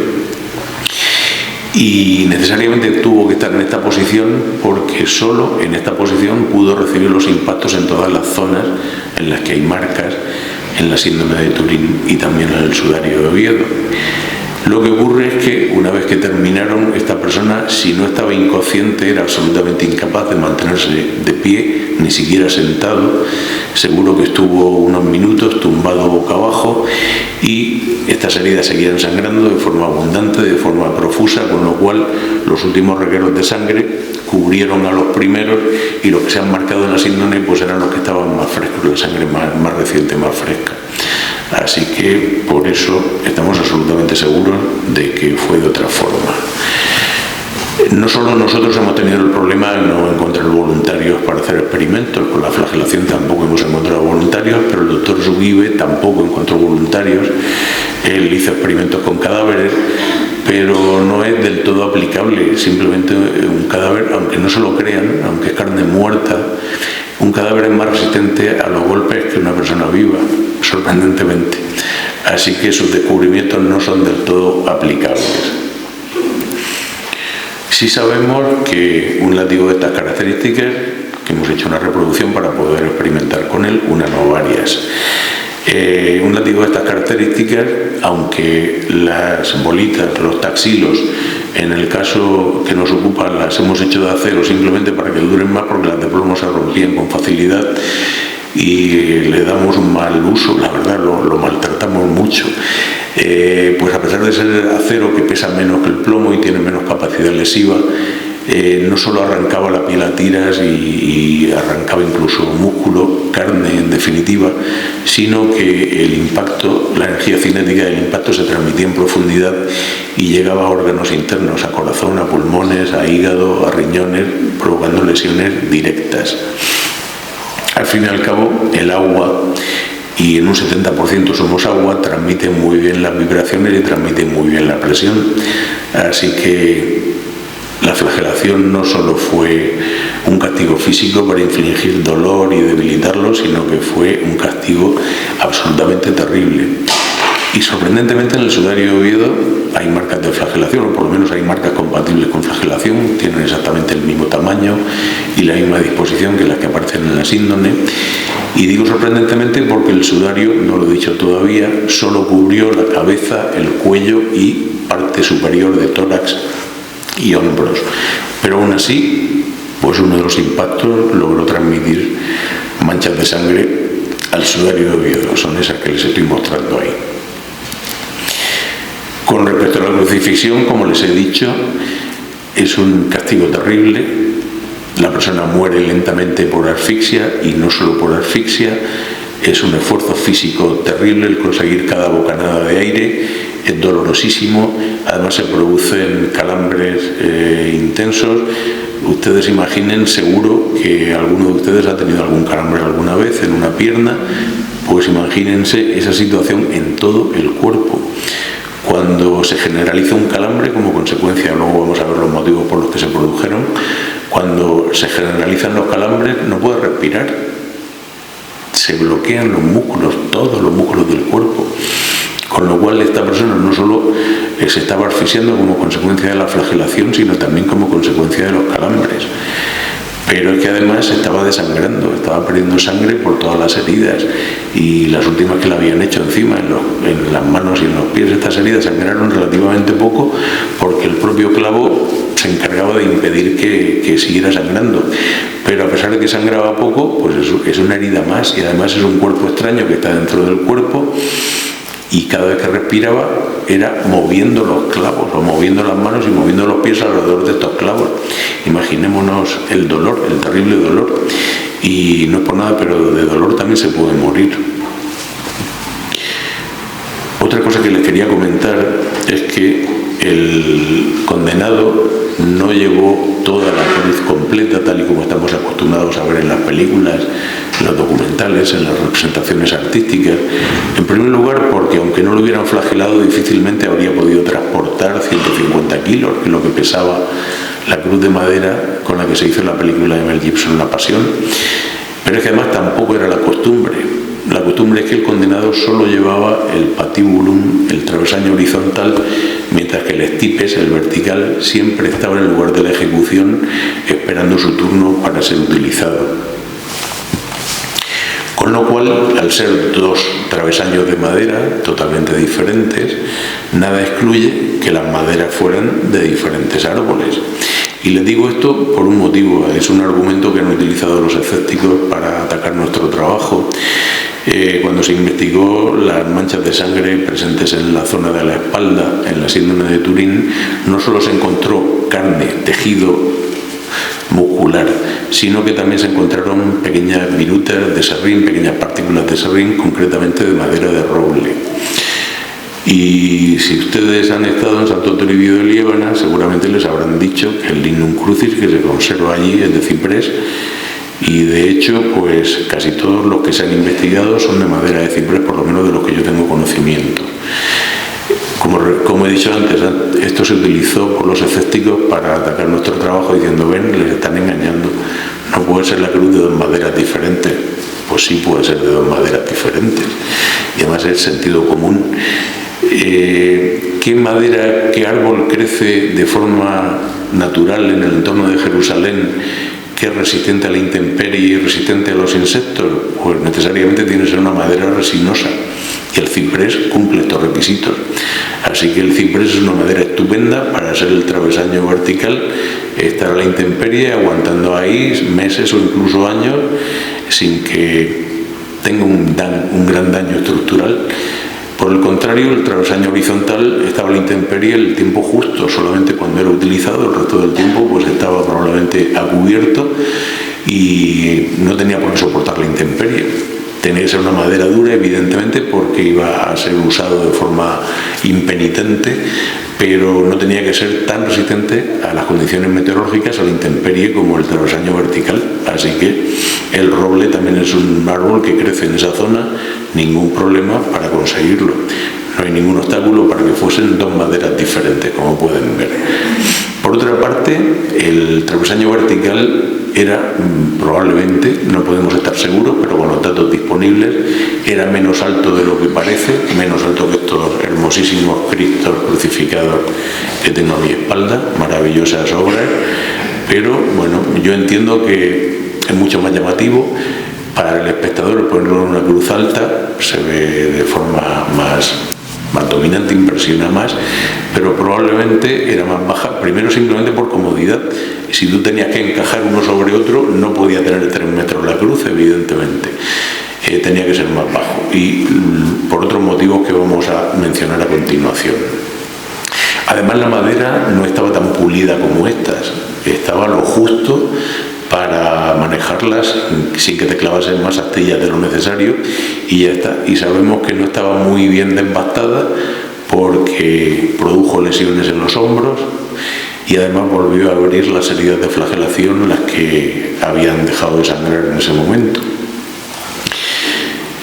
Y necesariamente tuvo que estar en esta posición porque solo en esta posición pudo recibir los impactos en todas las zonas en las que hay marcas, en la síndrome de Turín y también en el sudario de Oviedo. Lo que ocurre es que una vez que terminaron, esta persona, si no estaba inconsciente, era absolutamente incapaz de mantenerse de pie, ni siquiera sentado. Seguro que estuvo unos minutos tumbado boca abajo, y estas heridas seguían sangrando de forma abundante, de forma profusa, con lo cual los últimos regueros de sangre cubrieron a los primeros, y los que se han marcado en la síndrome pues eran los que estaban más frescos, la sangre más reciente, más fresca. Así que por eso estamos absolutamente seguros de que fue de otra forma. No solo nosotros hemos tenido el problema de no encontrar voluntarios para hacer experimentos, con la flagelación tampoco hemos encontrado voluntarios, pero el doctor Zugibe tampoco encontró voluntarios. Él hizo experimentos con cadáveres, pero no es del todo aplicable. Simplemente un cadáver, aunque no se lo crean, aunque es carne muerta, un cadáver es más resistente a los golpes que una persona viva, sorprendentemente. Así que sus descubrimientos no son del todo aplicables. Sí sabemos que un látigo de estas características, que hemos hecho una reproducción para poder experimentar con él, una no varias. Un látigo de estas características, aunque las bolitas, los taxilos, en el caso que nos ocupa, las hemos hecho de acero simplemente para que duren más, porque las de plomo se rompían con facilidad y le damos un mal uso, la verdad, lo maltratamos mucho. Pues a pesar de ser acero, que pesa menos que el plomo y tiene menos capacidad lesiva, no solo arrancaba la piel a tiras y arrancaba incluso músculo, carne en definitiva, sino que el impacto, la energía cinética del impacto se transmitía en profundidad y llegaba a órganos internos, a corazón, a pulmones, a hígado, a riñones, provocando lesiones directas. Al fin y al cabo, el agua, y en un 70% somos agua, transmite muy bien las vibraciones y transmite muy bien la presión. Así que la flagelación no solo fue un castigo físico para infligir dolor y debilitarlo, sino que fue un castigo absolutamente terrible. Y sorprendentemente en el sudario de Oviedo hay marcas de flagelación, o por lo menos hay marcas compatibles con flagelación, tienen exactamente el mismo tamaño y la misma disposición que las que aparecen en la síndrome. Y digo sorprendentemente porque el sudario, no lo he dicho todavía, solo cubrió la cabeza, el cuello y parte superior de tórax y hombros. Pero aún así, pues uno de los impactos logró transmitir manchas de sangre al sudario de Oviedo. Son esas que les estoy mostrando ahí. Con respecto a la crucifixión, como les he dicho, es un castigo terrible. La persona muere lentamente por asfixia, y no solo por asfixia, es un esfuerzo físico terrible el conseguir cada bocanada de aire, es dolorosísimo, además se producen calambres intensos. Ustedes imaginen, seguro que alguno de ustedes ha tenido algún calambre alguna vez en una pierna, pues imagínense esa situación en todo el cuerpo. Cuando se generaliza un calambre como consecuencia, luego vamos a ver los motivos por los que se produjeron, cuando se generalizan los calambres no puede respirar, se bloquean los músculos, todos los músculos del cuerpo, con lo cual esta persona no solo se estaba asfixiando como consecuencia de la flagelación, sino también como consecuencia de los calambres. Pero es que además estaba desangrando, estaba perdiendo sangre por todas las heridas, y las últimas que le habían hecho encima, en las manos y en los pies, estas heridas sangraron relativamente poco porque el propio clavo se encargaba de impedir que siguiera sangrando. Pero a pesar de que sangraba poco, pues es una herida más, y además es un cuerpo extraño que está dentro del cuerpo, y cada vez que respiraba era moviendo los clavos, o moviendo las manos y moviendo los pies alrededor de estos clavos. Imaginémonos el dolor, el terrible dolor. Y no es por nada, pero de dolor también se puede morir. Otra cosa que les quería comentar es que el condenado no llevó toda la cruz completa, tal y como estamos acostumbrados a ver en las películas, en los documentales, en las representaciones artísticas. En primer lugar, porque aunque no lo hubieran flagelado, difícilmente habría podido transportar 150 kilos, que es lo que pesaba la cruz de madera con la que se hizo la película de Mel Gibson, La Pasión. Pero es que además tampoco era la costumbre. La costumbre es que el condenado solo llevaba el patibulum, el travesaño horizontal, mientras que el estipes, el vertical, siempre estaba en el lugar de la ejecución esperando su turno para ser utilizado. Con lo cual, al ser dos travesaños de madera totalmente diferentes, nada excluye que las maderas fueran de diferentes árboles. Y les digo esto por un motivo, es un argumento que han utilizado los escépticos para atacar nuestro trabajo. Cuando se investigó las manchas de sangre presentes en la zona de la espalda, en la síndrome de Turín, no solo se encontró carne, tejido muscular, sino que también se encontraron pequeñas virutas de serrín, pequeñas partículas de serrín, concretamente de madera de roble. Y si ustedes han estado en Santo Toribio de Liébana, seguramente les habrán dicho que el Lignum Crucis que se conserva allí es de ciprés, y de hecho pues casi todos los que se han investigado son de madera de ciprés, por lo menos de los que yo tengo conocimiento. Como he dicho antes, esto se utilizó por los escépticos para atacar nuestro trabajo diciendo: ven, les están engañando, no puede ser la cruz de dos maderas diferentes. Pues sí puede ser de dos maderas diferentes, y además es sentido común. ¿Qué madera, qué árbol crece de forma natural en el entorno de Jerusalén que es resistente a la intemperie y resistente a los insectos? Pues necesariamente tiene que ser una madera resinosa, y el ciprés cumple estos requisitos. Así que el ciprés es una madera estupenda para ser el travesaño vertical, estar a la intemperie, aguantando ahí meses o incluso años sin que tenga un gran daño estructural. Por el contrario, el travesaño horizontal estaba a la intemperie el tiempo justo, solamente cuando era utilizado. El resto del tiempo pues estaba probablemente a cubierto y no tenía por qué soportar la intemperie. Tenía que ser una madera dura, evidentemente, porque iba a ser usado de forma impenitente, pero no tenía que ser tan resistente a las condiciones meteorológicas, a la intemperie, como el travesaño vertical. Así que el roble también es un árbol que crece en esa zona, ningún problema para conseguirlo. No hay ningún obstáculo para que fuesen dos maderas diferentes, como pueden ver. Por otra parte, el travesaño vertical era probablemente, no podemos estar seguros, pero con los datos disponibles, era menos alto de lo que parece, menos alto que estos hermosísimos cristos crucificados que tengo a mi espalda, maravillosas obras, pero bueno, yo entiendo que es mucho más llamativo para el espectador ponerlo en una cruz alta, se ve de forma más dominante, impresiona más, pero probablemente era más baja, primero simplemente por comodidad. Si tú tenías que encajar uno sobre otro, no podía tener 3 metros la cruz, evidentemente. Tenía que ser más bajo, y por otros motivos que vamos a mencionar a continuación. Además, la madera no estaba tan pulida como estas, estaba lo justo para manejarlas sin que te clavasen más astillas de lo necesario, y ya está. Y sabemos que no estaba muy bien desbastada porque produjo lesiones en los hombros, y además volvió a abrir las heridas de flagelación, las que habían dejado de sangrar en ese momento.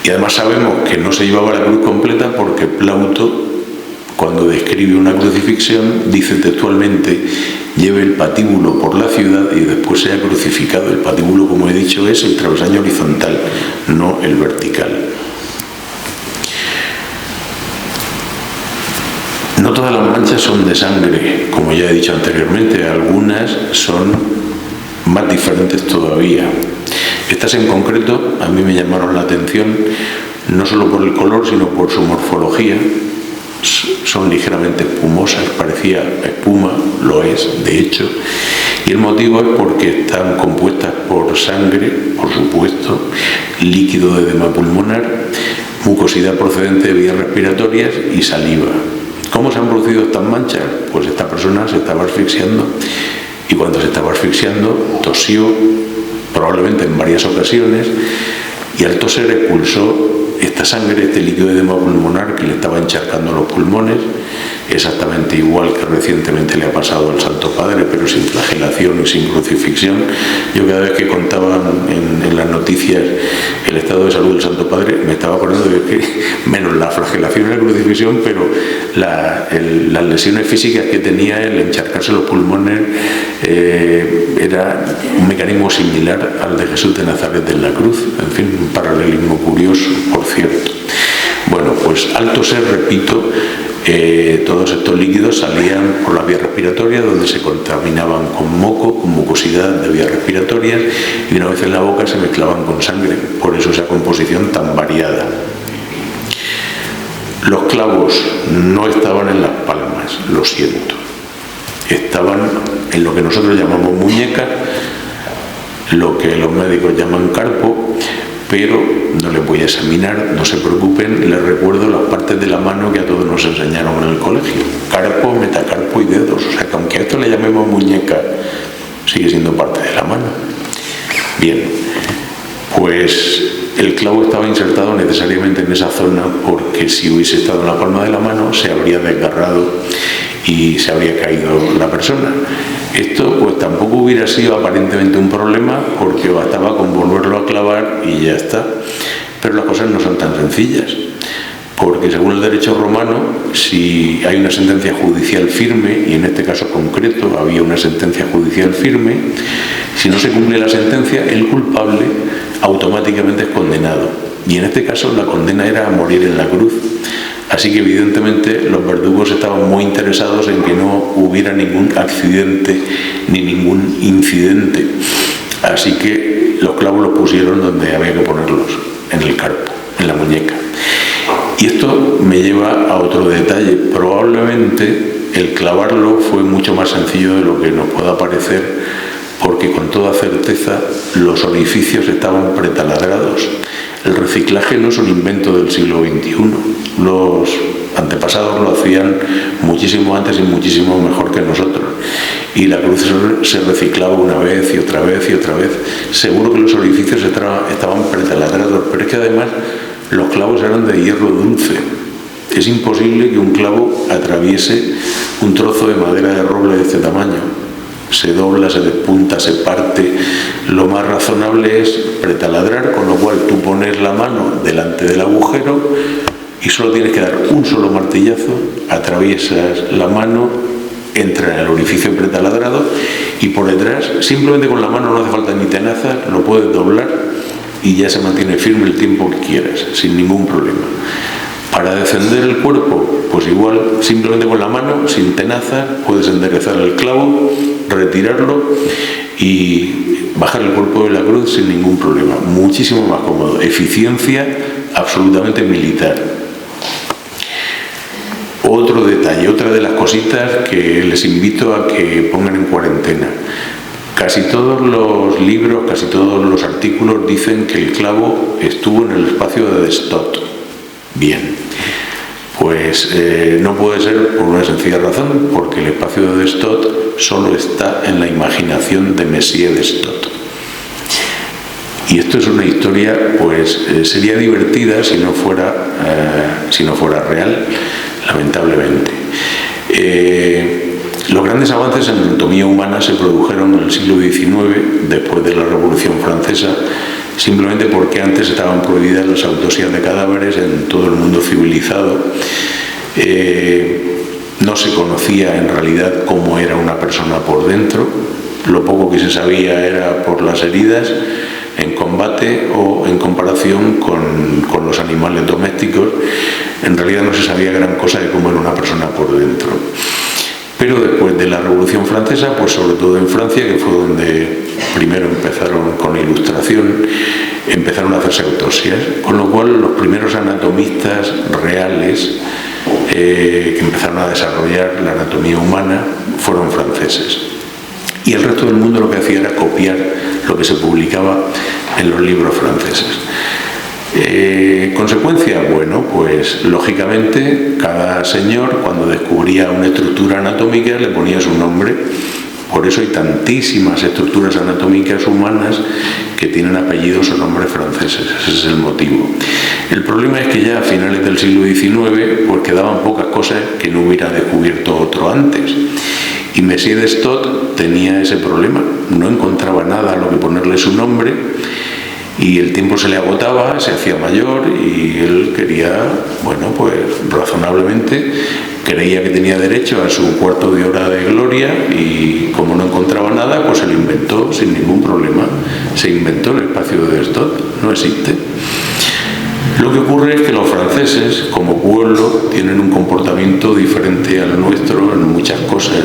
Y además sabemos que no se llevaba la cruz completa porque Plauto, cuando describe una crucifixión, dice textualmente: lleve el patíbulo por la ciudad y después sea crucificado. El patíbulo, como he dicho, es el travesaño horizontal, no el vertical. No todas las manchas son de sangre, como ya he dicho anteriormente, algunas son más diferentes todavía. Estas en concreto a mí me llamaron la atención, no solo por el color, sino por su morfología. Son ligeramente espumosas, parecía espuma, lo es, de hecho, y el motivo es porque están compuestas por sangre, por supuesto, líquido de edema pulmonar, mucosidad procedente de vías respiratorias y saliva. ¿Cómo se han producido estas manchas? Pues esta persona se estaba asfixiando, y cuando se estaba asfixiando tosió, probablemente en varias ocasiones, y al toser expulsó esta sangre, este líquido de edema pulmonar que le estaba encharcando los pulmones, exactamente igual que recientemente le ha pasado al Santo Padre, pero sin flagelación y sin crucifixión. Yo cada vez que contaban en las noticias el estado de salud del Santo Padre, me estaba acordando de que, menos la flagelación y la crucifixión, pero las lesiones físicas que tenía, el encharcarse los pulmones, era un mecanismo similar al de Jesús de Nazaret en la cruz. En fin, un paralelismo curioso, por cierto. Bueno, pues al toser, repito, todos estos líquidos salían por las vías respiratorias, donde se contaminaban con moco, con mucosidad de vías respiratorias, y una vez en la boca se mezclaban con sangre. Por eso esa composición tan variada. Los clavos no estaban en las palmas, lo siento. Estaban en lo que nosotros llamamos muñeca, lo que los médicos llaman carpo, pero no les voy a examinar, no se preocupen, les recuerdo las partes de la mano que a todos nos enseñaron en el colegio: carpo, metacarpo y dedos. O sea que aunque a esto le llamemos muñeca, sigue siendo parte de la mano. Bien, pues el clavo estaba insertado necesariamente en esa zona, porque si hubiese estado en la palma de la mano se habría desgarrado y se habría caído la persona. Esto pues tampoco hubiera sido aparentemente un problema, porque bastaba con volverlo a clavar y ya está. Pero las cosas no son tan sencillas, porque según el derecho romano, si hay una sentencia judicial firme, y en este caso concreto había una sentencia judicial firme, si no se cumple la sentencia, el culpable automáticamente es condenado. Y en este caso la condena era a morir en la cruz. Así que evidentemente los verdugos estaban muy interesados en que no hubiera ningún accidente ni ningún incidente. Así que los clavos los pusieron donde había que ponerlos, en el carpo, en la muñeca. Y esto me lleva a otro detalle. Probablemente el clavarlo fue mucho más sencillo de lo que nos pueda parecer, porque con toda certeza los orificios estaban pretaladrados. El reciclaje no es un invento del siglo XXI. Los antepasados lo hacían muchísimo antes y muchísimo mejor que nosotros. Y la cruz se reciclaba una vez y otra vez y otra vez. Seguro que los orificios estaban pretaladrados, pero es que además los clavos eran de hierro dulce. Es imposible que un clavo atraviese un trozo de madera de roble de este tamaño. Se dobla, se despunta, se parte. Lo más razonable es pretaladrar, con lo cual tú pones la mano delante del agujero y solo tienes que dar un solo martillazo, atraviesas la mano, entra en el orificio pretaladrado y por detrás, simplemente con la mano, no hace falta ni tenazas, lo puedes doblar y ya se mantiene firme el tiempo que quieras, sin ningún problema. Para descender el cuerpo, pues igual, simplemente con la mano, sin tenaza, puedes enderezar el clavo, retirarlo y bajar el cuerpo de la cruz sin ningún problema. Muchísimo más cómodo. Eficiencia absolutamente militar. Otro detalle, otra de las cositas que les invito a que pongan en cuarentena. Casi todos los libros, casi todos los artículos dicen que el clavo estuvo en el espacio de Destot. Bien, pues no puede ser por una sencilla razón, porque el espacio de Destot solo está en la imaginación de Messier Destot. Y esto es una historia, pues sería divertida si no fuera real, lamentablemente. Los grandes avances en anatomía humana se produjeron en el siglo XIX, después de la Revolución Francesa, simplemente porque antes estaban prohibidas las autopsias de cadáveres en todo el mundo civilizado. No se conocía en realidad cómo era una persona por dentro. Lo poco que se sabía era por las heridas en combate o en comparación con los animales domésticos. En realidad no se sabía gran cosa de cómo era una persona por dentro. Pero después de la Revolución Francesa, pues sobre todo en Francia, que fue donde primero empezaron con la Ilustración, empezaron a hacerse autopsias, con lo cual los primeros anatomistas reales que empezaron a desarrollar la anatomía humana fueron franceses. Y el resto del mundo lo que hacía era copiar lo que se publicaba en los libros franceses. Consecuencia, bueno, pues lógicamente cada señor cuando descubría una estructura anatómica le ponía su nombre. Por eso hay tantísimas estructuras anatómicas humanas que tienen apellidos o nombres franceses. Ese es el motivo. El problema es que ya a finales del siglo XIX pues quedaban pocas cosas que no hubiera descubierto otro antes. Y Messier Destot tenía ese problema. No encontraba nada a lo que ponerle su nombre. Y el tiempo se le agotaba, se hacía mayor y él quería, bueno, pues razonablemente creía que tenía derecho a su cuarto de hora de gloria y como no encontraba nada, pues se lo inventó sin ningún problema. Se inventó el espacio de Destot, no existe. Lo que ocurre es que los franceses, como pueblo, tienen un comportamiento diferente al nuestro en muchas cosas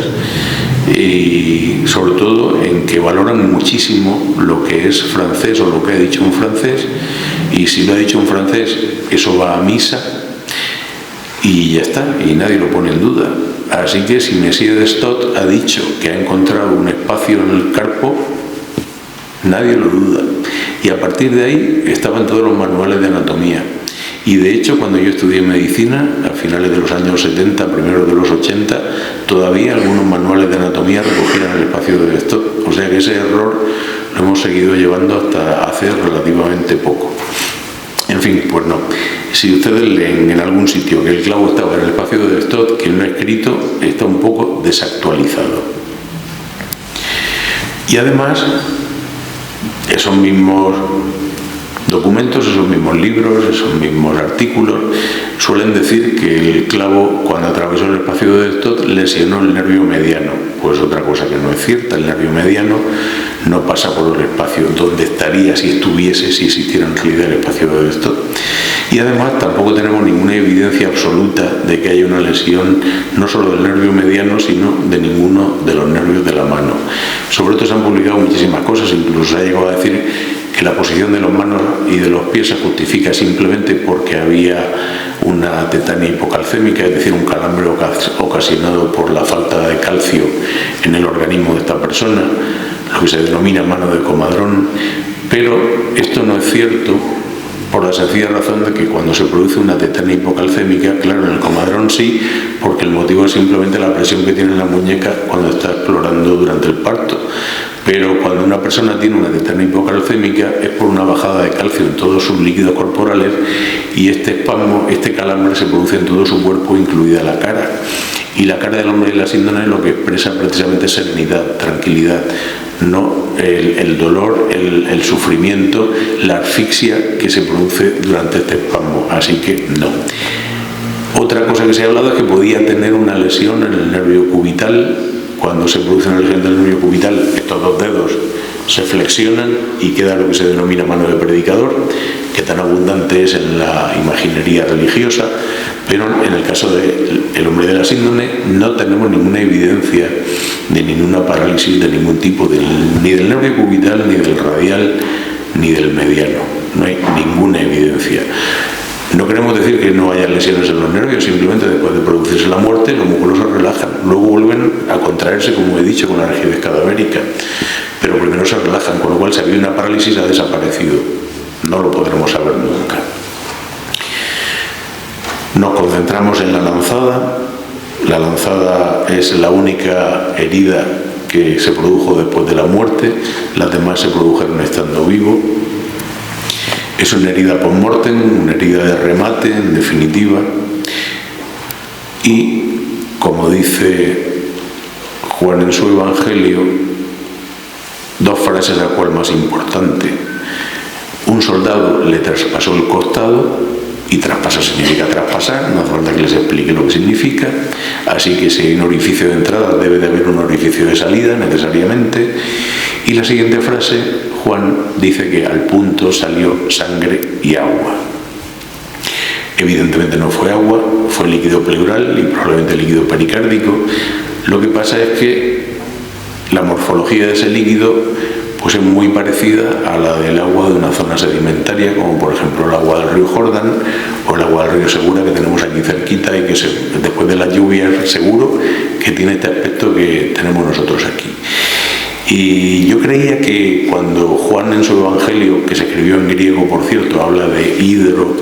y sobre todo en que valoran muchísimo lo que es francés o lo que ha dicho un francés, y si lo ha dicho un francés eso va a misa y ya está, y nadie lo pone en duda. Así que si Messier Destot ha dicho que ha encontrado un espacio en el carpo, nadie lo duda, y a partir de ahí estaban todos los manuales de anatomía. Y de hecho, cuando yo estudié medicina, a finales de los años 70, primeros de los 80, todavía algunos manuales de anatomía recogían el espacio de Destot. O sea que ese error lo hemos seguido llevando hasta hace relativamente poco. En fin, pues no. Si ustedes leen en algún sitio que el clavo estaba en el espacio de Stott, quien lo ha escrito está un poco desactualizado. Y además, esos mismos documentos, esos mismos libros, esos mismos artículos suelen decir que el clavo, cuando atravesó el espacio de Stott, lesionó el nervio mediano. Pues otra cosa que no es cierta, el nervio mediano no pasa por el espacio donde estaría si existiera en realidad el espacio de Stott. Y además tampoco tenemos ninguna evidencia absoluta de que haya una lesión no solo del nervio mediano, sino de ninguno de los nervios de la mano. Sobre esto se han publicado muchísimas cosas, incluso se ha llegado a decir que la posición de las manos y de los pies se justifica simplemente porque había una tetania hipocalcémica, es decir, un calambre ocasionado por la falta de calcio en el organismo de esta persona, lo que se denomina mano de comadrón. Pero esto no es cierto por la sencilla razón de que cuando se produce una tetania hipocalcémica, claro, en el comadrón sí, porque el motivo es simplemente la presión que tiene la muñeca cuando está explorando durante el parto. Pero cuando una persona tiene una tetania hipocalcémica es por una bajada de calcio en todos sus líquidos corporales, y este espasmo, este calambre se produce en todo su cuerpo, incluida la cara. Y la cara del hombre de la síndrome lo que expresa precisamente es serenidad, tranquilidad, no el dolor, el sufrimiento, la asfixia que se produce durante este espasmo. Así que no. Otra cosa que se ha hablado es que podía tener una lesión en el nervio cubital. Cuando se produce una lesión del nervio cubital, estos dos dedos se flexionan y queda lo que se denomina mano de predicador, que tan abundante es en la imaginería religiosa. Pero en el caso del hombre de la síndrome no tenemos ninguna evidencia de ninguna parálisis de ningún tipo, ni del nervio cubital, ni del radial, ni del mediano. No hay ninguna evidencia. No queremos decir que no haya lesiones en los nervios, simplemente después de producirse la muerte los músculos se relajan, luego vuelven a contraerse, como he dicho, con la rigidez cadavérica, pero primero se relajan, con lo cual si había una parálisis ha desaparecido. No lo podremos saber nunca. Nos concentramos en la lanzada. La lanzada es la única herida que se produjo después de la muerte, las demás se produjeron estando vivo. Es una herida post-mortem, una herida de remate, en definitiva. Y, como dice Juan en su Evangelio, dos frases a cual más importante. Un soldado le traspasó el costado, y traspasar significa traspasar, no hace falta que les explique lo que significa. Así que si hay un orificio de entrada, debe de haber un orificio de salida, necesariamente. Y la siguiente frase, Juan dice que al punto salió sangre y agua. Evidentemente no fue agua, fue líquido pleural y probablemente líquido pericárdico. Lo que pasa es que la morfología de ese líquido pues es muy parecida a la del agua de una zona sedimentaria, como por ejemplo el agua del río Jordán o el agua del río Segura, que tenemos aquí cerquita y que después de las lluvias seguro que tiene este aspecto que tenemos nosotros aquí. Y yo creía que cuando Juan en su Evangelio, que se escribió en griego por cierto, habla de hidro,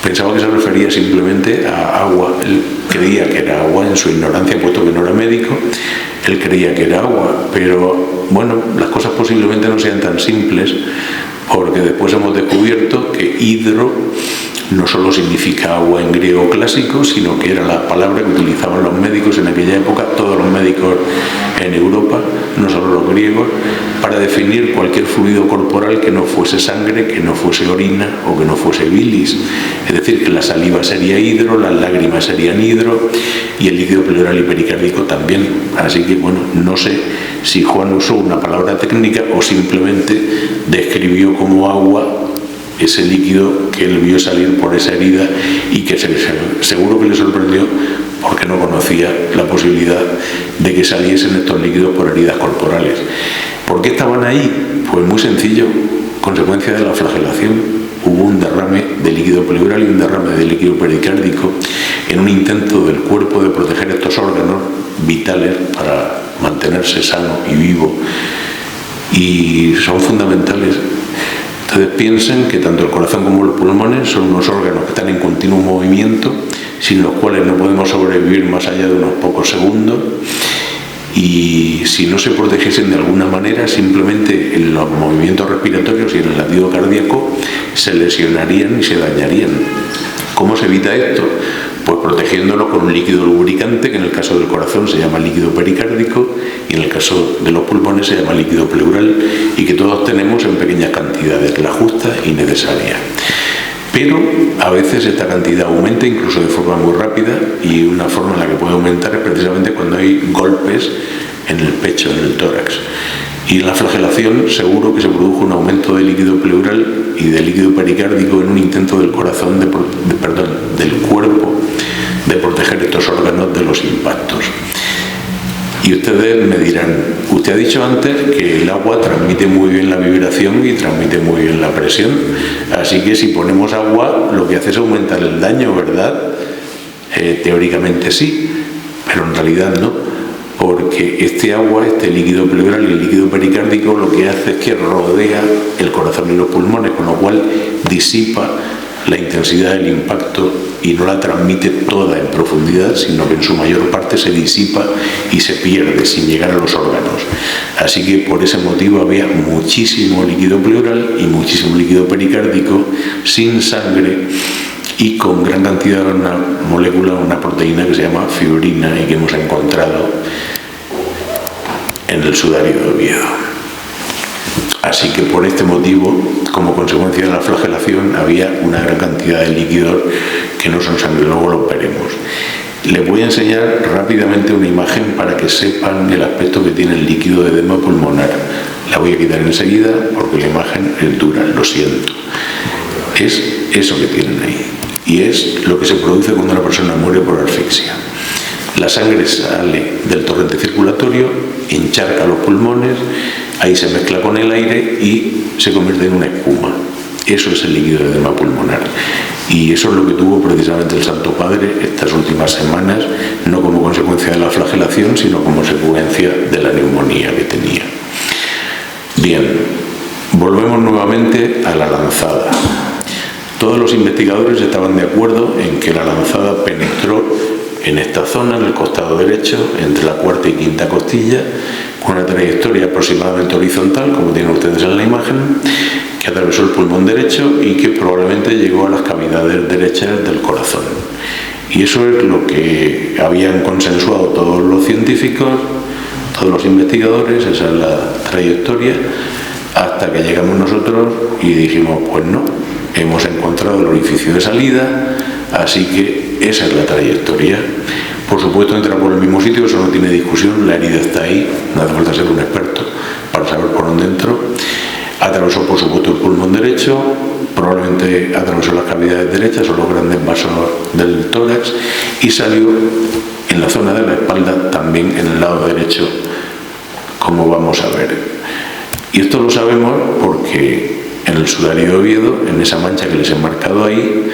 pensaba que se refería simplemente a agua. Él creía que era agua en su ignorancia, puesto que no era médico. Él creía que era agua, pero bueno, las cosas posiblemente no sean tan simples, porque después hemos descubierto que hidro no solo significa agua en griego clásico, sino que era la palabra que utilizaban los médicos en aquella época, todos los médicos en Europa, no solo los griegos, para definir cualquier fluido corporal que no fuese sangre, que no fuese orina o que no fuese bilis. Es decir, que la saliva sería hidro, las lágrimas serían hidro y el líquido pleural y pericárdico también. Así que bueno, no sé si Juan usó una palabra técnica o simplemente describió como agua ese líquido que él vio salir por esa herida y que seguro que le sorprendió porque no conocía la posibilidad de que saliesen estos líquidos por heridas corporales. ¿Por qué estaban ahí? Pues muy sencillo, consecuencia de la flagelación. Hubo un derrame de líquido pleural y un derrame de líquido pericárdico en un intento del cuerpo de proteger estos órganos vitales para mantenerse sano y vivo, y son fundamentales. Entonces piensen que tanto el corazón como los pulmones son unos órganos que están en continuo movimiento, sin los cuales no podemos sobrevivir más allá de unos pocos segundos, y si no se protegiesen de alguna manera, simplemente en los movimientos respiratorios y en el latido cardíaco se lesionarían y se dañarían. ¿Cómo se evita esto? Pues protegiéndolo con un líquido lubricante, que en el caso del corazón se llama líquido pericárdico y en el caso de los pulmones se llama líquido pleural, y que todos tenemos en pequeñas cantidades, la justa y necesaria. Pero a veces esta cantidad aumenta incluso de forma muy rápida, y una forma en la que puede aumentar es precisamente cuando hay golpes en el pecho, en el tórax. Y en la flagelación seguro que se produjo un aumento de líquido pleural y de líquido pericárdico en un intento del corazón, del cuerpo, de proteger estos órganos de los impactos. Y ustedes me dirán, usted ha dicho antes que el agua transmite muy bien la vibración y transmite muy bien la presión, así que si ponemos agua lo que hace es aumentar el daño, ¿verdad? Teóricamente sí, pero en realidad no, porque este agua, este líquido pleural y el líquido pericárdico lo que hace es que rodea el corazón y los pulmones, con lo cual disipa la intensidad del impacto y no la transmite toda en profundidad, sino que en su mayor parte se disipa y se pierde sin llegar a los órganos. Así que por ese motivo había muchísimo líquido pleural y muchísimo líquido pericárdico sin sangre y con gran cantidad de una molécula, una proteína que se llama fibrina y que hemos encontrado en el sudario de Oviedo. Así que por este motivo, como consecuencia de la flagelación, había una gran cantidad de líquidos que no son sangre, luego lo veremos. Les voy a enseñar rápidamente una imagen para que sepan el aspecto que tiene el líquido de edema pulmonar. La voy a quitar enseguida porque la imagen es dura, lo siento. Es eso que tienen ahí, y es lo que se produce cuando una persona muere por asfixia. La sangre sale del torrente circulatorio, encharca los pulmones, ahí se mezcla con el aire y se convierte en una espuma. Eso es el líquido de edema pulmonar. Y eso es lo que tuvo precisamente el Santo Padre estas últimas semanas, no como consecuencia de la flagelación, sino como consecuencia de la neumonía que tenía. Bien, volvemos nuevamente a la lanzada. Todos los investigadores estaban de acuerdo en que la lanzada penetró en esta zona, en el costado derecho, entre la cuarta y quinta costilla, con una trayectoria aproximadamente horizontal, como tienen ustedes en la imagen, que atravesó el pulmón derecho y que probablemente llegó a las cavidades derechas del corazón. Y eso es lo que habían consensuado todos los científicos, todos los investigadores, esa es la trayectoria, hasta que llegamos nosotros y dijimos, pues no, hemos encontrado el orificio de salida, así que esa es la trayectoria. Por supuesto entra por el mismo sitio, eso no tiene discusión, la herida está ahí, no hace falta ser un experto para saber por dónde entró. Atravesó por supuesto el pulmón derecho, probablemente atravesó las cavidades derechas o los grandes vasos del tórax y salió en la zona de la espalda, también en el lado derecho, como vamos a ver. Y esto lo sabemos porque en el sudario de Oviedo, en esa mancha que les he marcado ahí,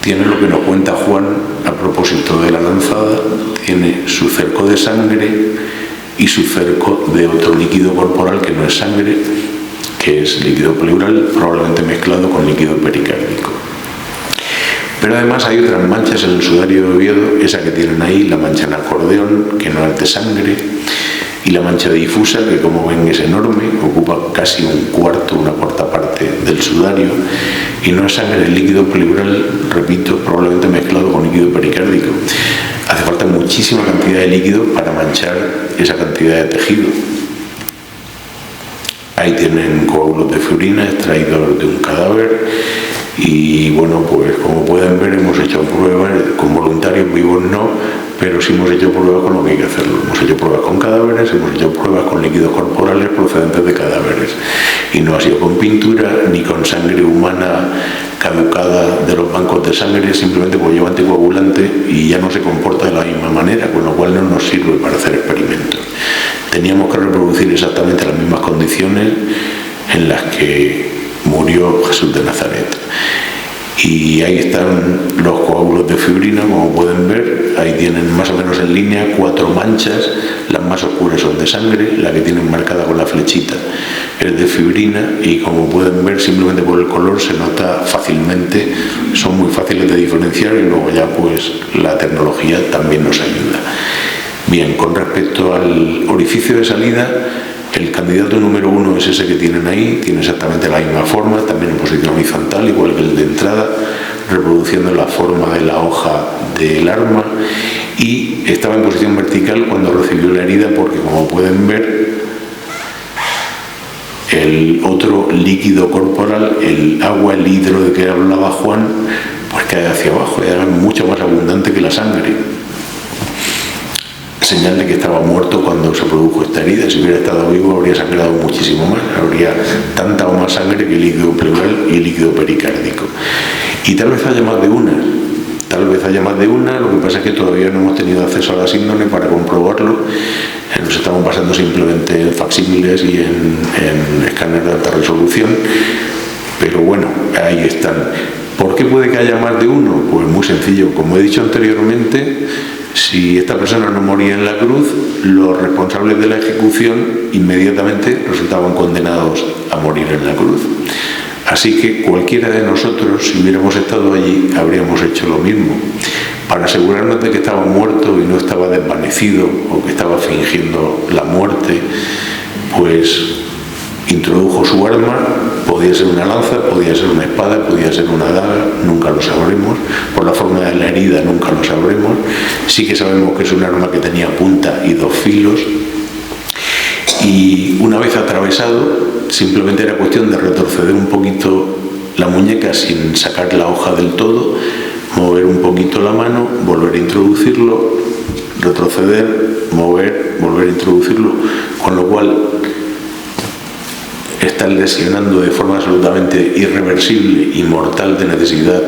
tiene lo que nos cuenta Juan a propósito de la lanzada, tiene su cerco de sangre y su cerco de otro líquido corporal que no es sangre, que es líquido pleural, probablemente mezclado con líquido pericárdico. Pero además hay otras manchas en el sudario de Oviedo, esa que tienen ahí, la mancha en acordeón, que no es de sangre, y la mancha difusa, que como ven es enorme, ocupa casi un cuarto, una cuarta parte del sudario, y no es sangre, es líquido pleural, repito, probablemente mezclado con líquido pericárdico. Hace falta muchísima cantidad de líquido para manchar esa cantidad de tejido. Ahí tienen coágulos de fibrina extraídos de un cadáver y bueno, pues como pueden ver hemos hecho pruebas con voluntarios vivos, no, pero sí hemos hecho pruebas con lo que hay que hacerlo. Hemos hecho pruebas con cadáveres, hemos hecho pruebas con líquidos corporales procedentes de cadáveres y no ha sido con pintura ni con sangre humana caducada de los bancos de sangre, simplemente porque lleva anticoagulante y ya no se comporta de la misma manera, con lo cual no nos sirve para hacer experimentos. Teníamos que reproducir exactamente las mismas condiciones en las que murió Jesús de Nazaret. Y ahí están los coágulos de fibrina, como pueden ver, ahí tienen más o menos en línea 4 manchas, las más oscuras son de sangre, la que tienen marcada con la flechita es de fibrina y como pueden ver simplemente por el color se nota fácilmente, son muy fáciles de diferenciar y luego ya pues la tecnología también nos ayuda. Bien, con respecto al orificio de salida, el candidato número 1 es ese que tienen ahí, tiene exactamente la misma forma, también en posición horizontal, igual que el de entrada, reproduciendo la forma de la hoja del arma, y estaba en posición vertical cuando recibió la herida, porque como pueden ver, el otro líquido corporal, el agua, el hidro de que hablaba Juan, pues cae hacia abajo, era mucho más abundante que la sangre. Señal de que estaba muerto cuando se produjo esta herida. Si hubiera estado vivo habría sangrado muchísimo más, habría tanta o más sangre que líquido pleural y líquido pericárdico. Y tal vez haya más de una, lo que pasa es que todavía no hemos tenido acceso a la síndrome para comprobarlo. Nos estamos basando simplemente en facsímiles y en escáneres de alta resolución, pero bueno, ahí están. ¿Por qué puede que haya más de uno? Pues muy sencillo, como he dicho anteriormente, si esta persona no moría en la cruz, los responsables de la ejecución inmediatamente resultaban condenados a morir en la cruz. Así que cualquiera de nosotros, si hubiéramos estado allí, habríamos hecho lo mismo. Para asegurarnos de que estaba muerto y no estaba desvanecido o que estaba fingiendo la muerte, pues introdujo su arma, podía ser una lanza, podía ser una espada, podía ser una daga, nunca lo sabremos. Por la forma de la herida nunca lo sabremos. Sí que sabemos que es un arma que tenía punta y 2 filos. Y una vez atravesado, simplemente era cuestión de retroceder un poquito la muñeca sin sacar la hoja del todo, mover un poquito la mano, volver a introducirlo, retroceder, mover, volver a introducirlo, con lo cual están lesionando de forma absolutamente irreversible y mortal de necesidad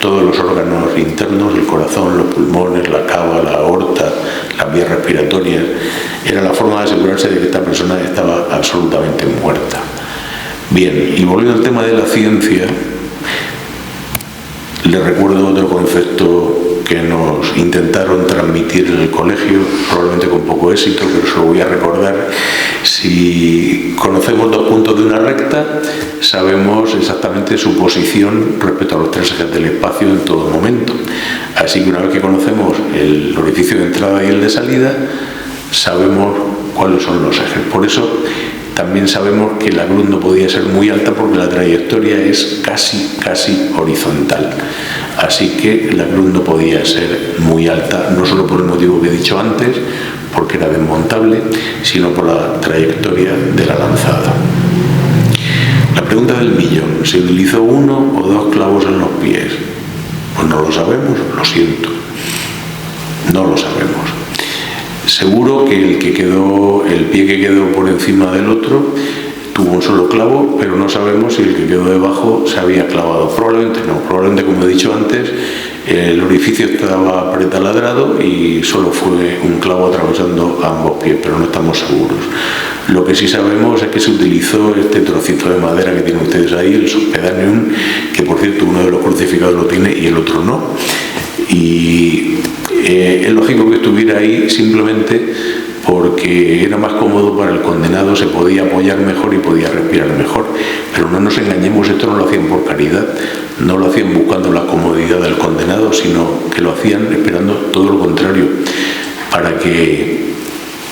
todos los órganos internos, el corazón, los pulmones, la cava, la aorta, las vías respiratorias. Era la forma de asegurarse de que esta persona estaba absolutamente muerta. Bien, y volviendo al tema de la ciencia, les recuerdo otro concepto que nos intentaron transmitir en el colegio, probablemente con poco éxito, pero se lo voy a recordar. Si conocemos 2 puntos de una recta, sabemos exactamente su posición respecto a los 3 ejes del espacio en todo momento. Así que una vez que conocemos el orificio de entrada y el de salida, sabemos cuáles son los ejes. Por eso también sabemos que la cruz no podía ser muy alta porque la trayectoria es casi horizontal. Así que la cruz no podía ser muy alta, no solo por el motivo que he dicho antes, porque era desmontable, sino por la trayectoria de la lanzada. La pregunta del millón: ¿se utilizó 1 o 2 clavos en los pies? Pues no lo sabemos, lo siento. No lo sabemos. Seguro que el pie que quedó por encima del otro tuvo un solo clavo, pero no sabemos si el que quedó debajo se había clavado. Probablemente no, probablemente, como he dicho antes, el orificio estaba pretaladrado y solo fue un clavo atravesando ambos pies, pero no estamos seguros. Lo que sí sabemos es que se utilizó este trocito de madera que tienen ustedes ahí, el subpedaneum, que por cierto uno de los crucificados lo tiene y el otro no. Y es lógico que estuviera ahí simplemente porque era más cómodo para el condenado, se podía apoyar mejor y podía respirar mejor. Pero no nos engañemos, esto no lo hacían por caridad, no lo hacían buscando la comodidad del condenado, sino que lo hacían esperando todo lo contrario, para que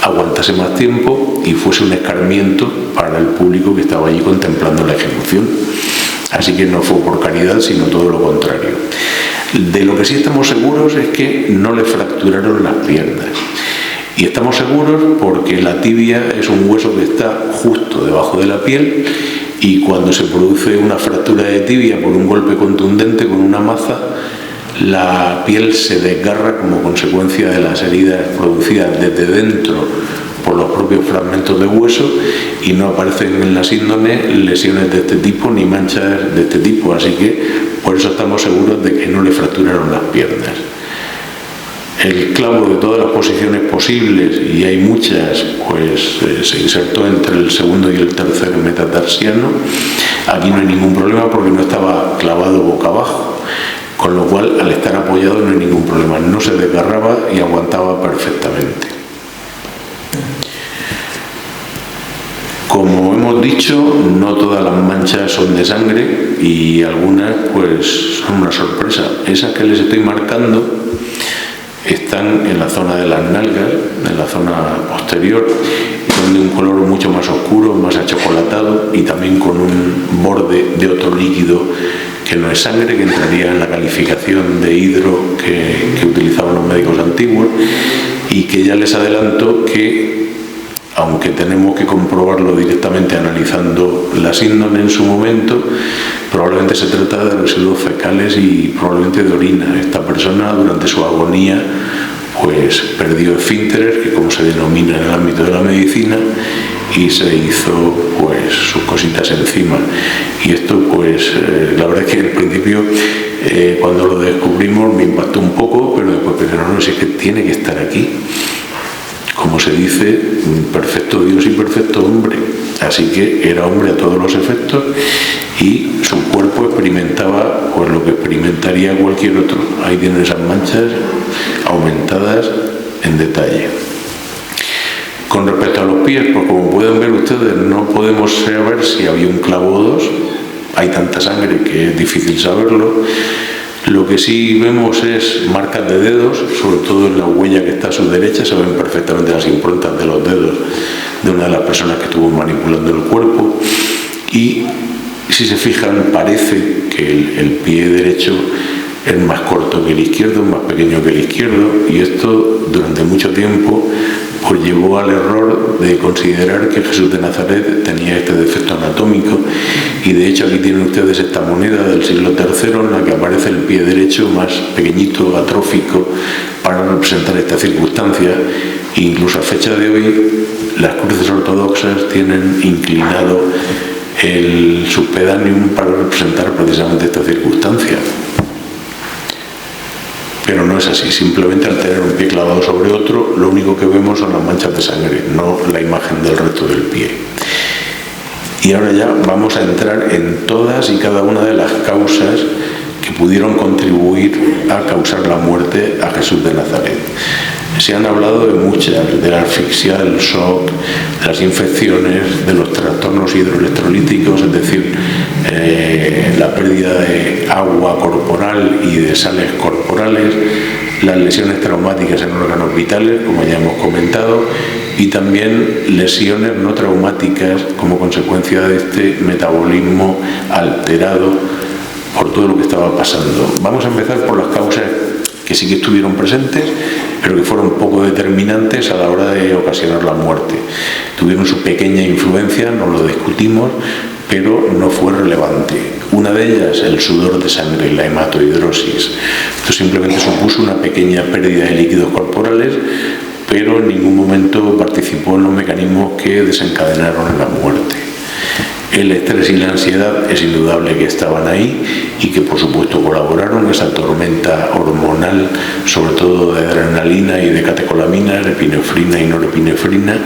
aguantase más tiempo y fuese un escarmiento para el público que estaba allí contemplando la ejecución. Así que no fue por caridad, sino todo lo contrario. De lo que sí estamos seguros es que no le fracturaron las piernas. Y estamos seguros porque la tibia es un hueso que está justo debajo de la piel, y cuando se produce una fractura de tibia por un golpe contundente con una maza, la piel se desgarra como consecuencia de las heridas producidas desde dentro por los propios fragmentos de hueso, y no aparecen en la síndrome lesiones de este tipo ni manchas de este tipo. Así que por eso estamos seguros de que no le fracturaron las piernas. El clavo, de todas las posiciones posibles, y hay muchas, pues se insertó entre el segundo y el tercer metatarsiano. Aquí no hay ningún problema porque no estaba clavado boca abajo, con lo cual al estar apoyado no hay ningún problema, no se desgarraba y aguantaba perfectamente. Como hemos dicho, no todas las manchas son de sangre y algunas pues son una sorpresa. Esas que les estoy marcando están en la zona de las nalgas, en la zona posterior, donde un color mucho más oscuro, más achocolatado y también con un borde de otro líquido que no es sangre, que entraría en la calificación de hidro que utilizaban los médicos antiguos, y que ya les adelanto que, aunque tenemos que comprobarlo directamente analizando la síndrome en su momento, probablemente se trata de residuos fecales y probablemente de orina. Esta persona durante su agonía pues perdió esfínteres, que como se denomina en el ámbito de la medicina, y se hizo pues sus cositas encima. Y esto pues la verdad es que al principio cuando lo descubrimos me impactó un poco, pero después pensé, no, si es que tiene que estar aquí. Como se dice, perfecto Dios y perfecto hombre. Así que era hombre a todos los efectos y su cuerpo experimentaba pues lo que experimentaría cualquier otro. Ahí tienen esas manchas aumentadas en detalle. Con respecto a los pies, pues como pueden ver ustedes, no podemos saber si había un clavo o dos. Hay tanta sangre que es difícil saberlo. Lo que sí vemos es marcas de dedos, sobre todo en la huella que está a su derecha, se ven perfectamente las improntas de los dedos de una de las personas que estuvo manipulando el cuerpo. Y si se fijan, parece que el pie derecho es más corto que el izquierdo, más pequeño que el izquierdo, y esto durante mucho tiempo pues llevó al error de considerar que Jesús de Nazaret tenía este defecto anatómico, y de hecho aquí tienen ustedes esta moneda del siglo III en la que aparece el pie derecho más pequeñito, atrófico, para representar esta circunstancia. E incluso a fecha de hoy las cruces ortodoxas tienen inclinado el subpedáneum para representar precisamente esta circunstancia. Pero no es así, simplemente al tener un pie clavado sobre otro, lo único que vemos son las manchas de sangre, no la imagen del resto del pie. Y ahora ya vamos a entrar en todas y cada una de las causas que pudieron contribuir a causar la muerte a Jesús de Nazaret. Se han hablado de muchas, de la asfixia, del shock, de las infecciones, de los trastornos hidroelectrolíticos, es decir, la pérdida de agua corporal y de sales corporales, las lesiones traumáticas en órganos vitales, como ya hemos comentado, y también lesiones no traumáticas como consecuencia de este metabolismo alterado por todo lo que estaba pasando. Vamos a empezar por las causas que sí que estuvieron presentes, pero que fueron poco determinantes a la hora de ocasionar la muerte. Tuvieron su pequeña influencia, no lo discutimos, pero no fue relevante. Una de ellas, el sudor de sangre, la hematohidrosis. Esto simplemente supuso una pequeña pérdida de líquidos corporales, pero en ningún momento participó en los mecanismos que desencadenaron la muerte. El estrés y la ansiedad es indudable que estaban ahí y que por supuesto colaboraron. Esa tormenta hormonal, sobre todo de adrenalina y de catecolamina, epinefrina y norepinefrina,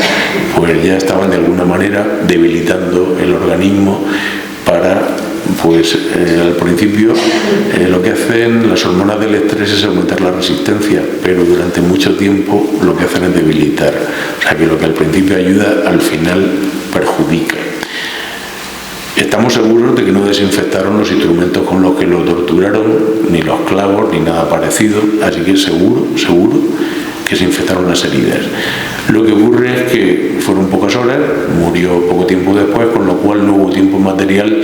pues ya estaban de alguna manera debilitando el organismo para, pues al principio lo que hacen las hormonas del estrés es aumentar la resistencia, pero durante mucho tiempo lo que hacen es debilitar. O sea que lo que al principio ayuda, al final perjudica. Estamos seguros de que no desinfectaron los instrumentos con los que lo torturaron, ni los clavos, ni nada parecido, así que seguro que se infectaron las heridas. Lo que ocurre es que fueron pocas horas, murió poco tiempo después, con lo cual no hubo tiempo material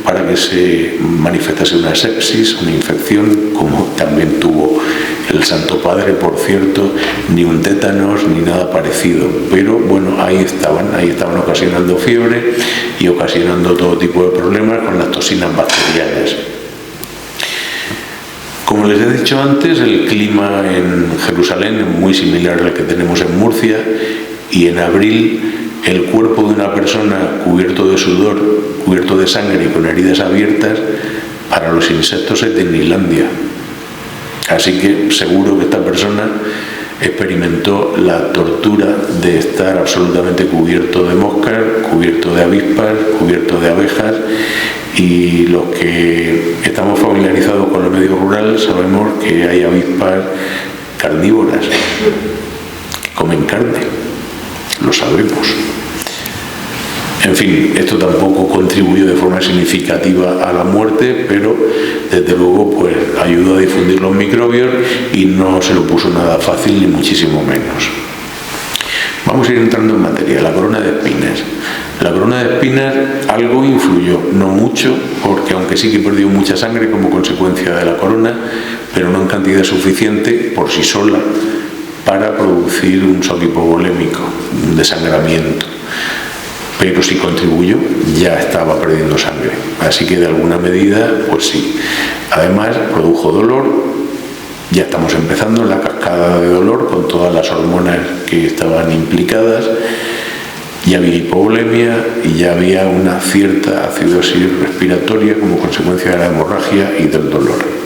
para que se manifestase una sepsis, una infección, como también tuvo el Santo Padre, por cierto, ni un tétanos ni nada parecido. Pero bueno, ahí estaban ocasionando fiebre y ocasionando todo tipo de problemas con las toxinas bacterianas. Como les he dicho antes, el clima en Jerusalén es muy similar al que tenemos en Murcia, y en abril el cuerpo de una persona cubierto de sudor, cubierto de sangre y con heridas abiertas, para los insectos es Disneylandia. Así que seguro que esta persona experimentó la tortura de estar absolutamente cubierto de moscas, cubierto de avispas, cubierto de abejas, y los que estamos familiarizados con el medio rural sabemos que hay avispas carnívoras que comen carne, lo sabemos. En fin, esto tampoco contribuyó de forma significativa a la muerte, pero desde luego pues ayudó a difundir los microbios y no se lo puso nada fácil, ni muchísimo menos. Vamos a ir entrando en materia. La corona de espinas. La corona de espinas algo influyó, no mucho, porque aunque sí que perdió mucha sangre como consecuencia de la corona, pero no en cantidad suficiente por sí sola para producir un shock hipovolémico, un desangramiento. Pero sí contribuyó, ya estaba perdiendo sangre. Así que de alguna medida, pues sí. Además, produjo dolor. Ya estamos empezando en la cascada de dolor con todas las hormonas que estaban implicadas. Ya había hipovolemia y ya había una cierta acidosis respiratoria como consecuencia de la hemorragia y del dolor.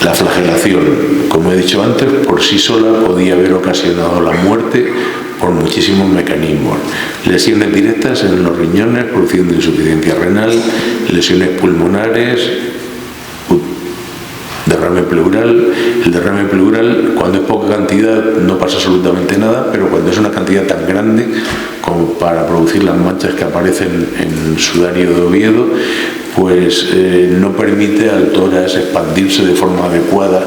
La flagelación, como he dicho antes, por sí sola podía haber ocasionado la muerte por muchísimos mecanismos. Lesiones directas en los riñones produciendo insuficiencia renal, lesiones pulmonares, derrame pleural. El derrame pleural, cuando es poca cantidad, no pasa absolutamente nada, pero cuando es una cantidad tan grande como para producir las manchas que aparecen en Sudario de Oviedo, pues no permite al tórax expandirse de forma adecuada,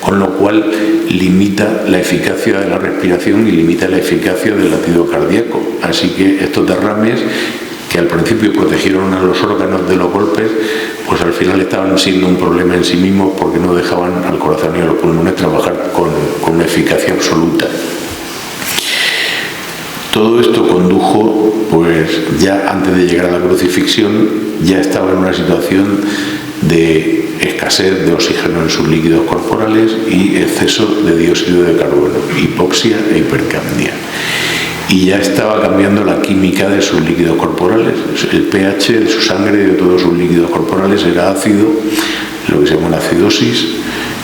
con lo cual limita la eficacia de la respiración y limita la eficacia del latido cardíaco. Así que estos derrames, que al principio protegieron a los órganos de los golpes, pues al final estaban siendo un problema en sí mismos porque no dejaban al corazón y a los pulmones trabajar con una eficacia absoluta. Todo esto condujo, pues ya antes de llegar a la crucifixión, ya estaba en una situación de escasez de oxígeno en sus líquidos corporales y exceso de dióxido de carbono, hipoxia e hipercapnia. Y ya estaba cambiando la química de sus líquidos corporales. El pH de su sangre y de todos sus líquidos corporales era ácido, lo que se llama una acidosis,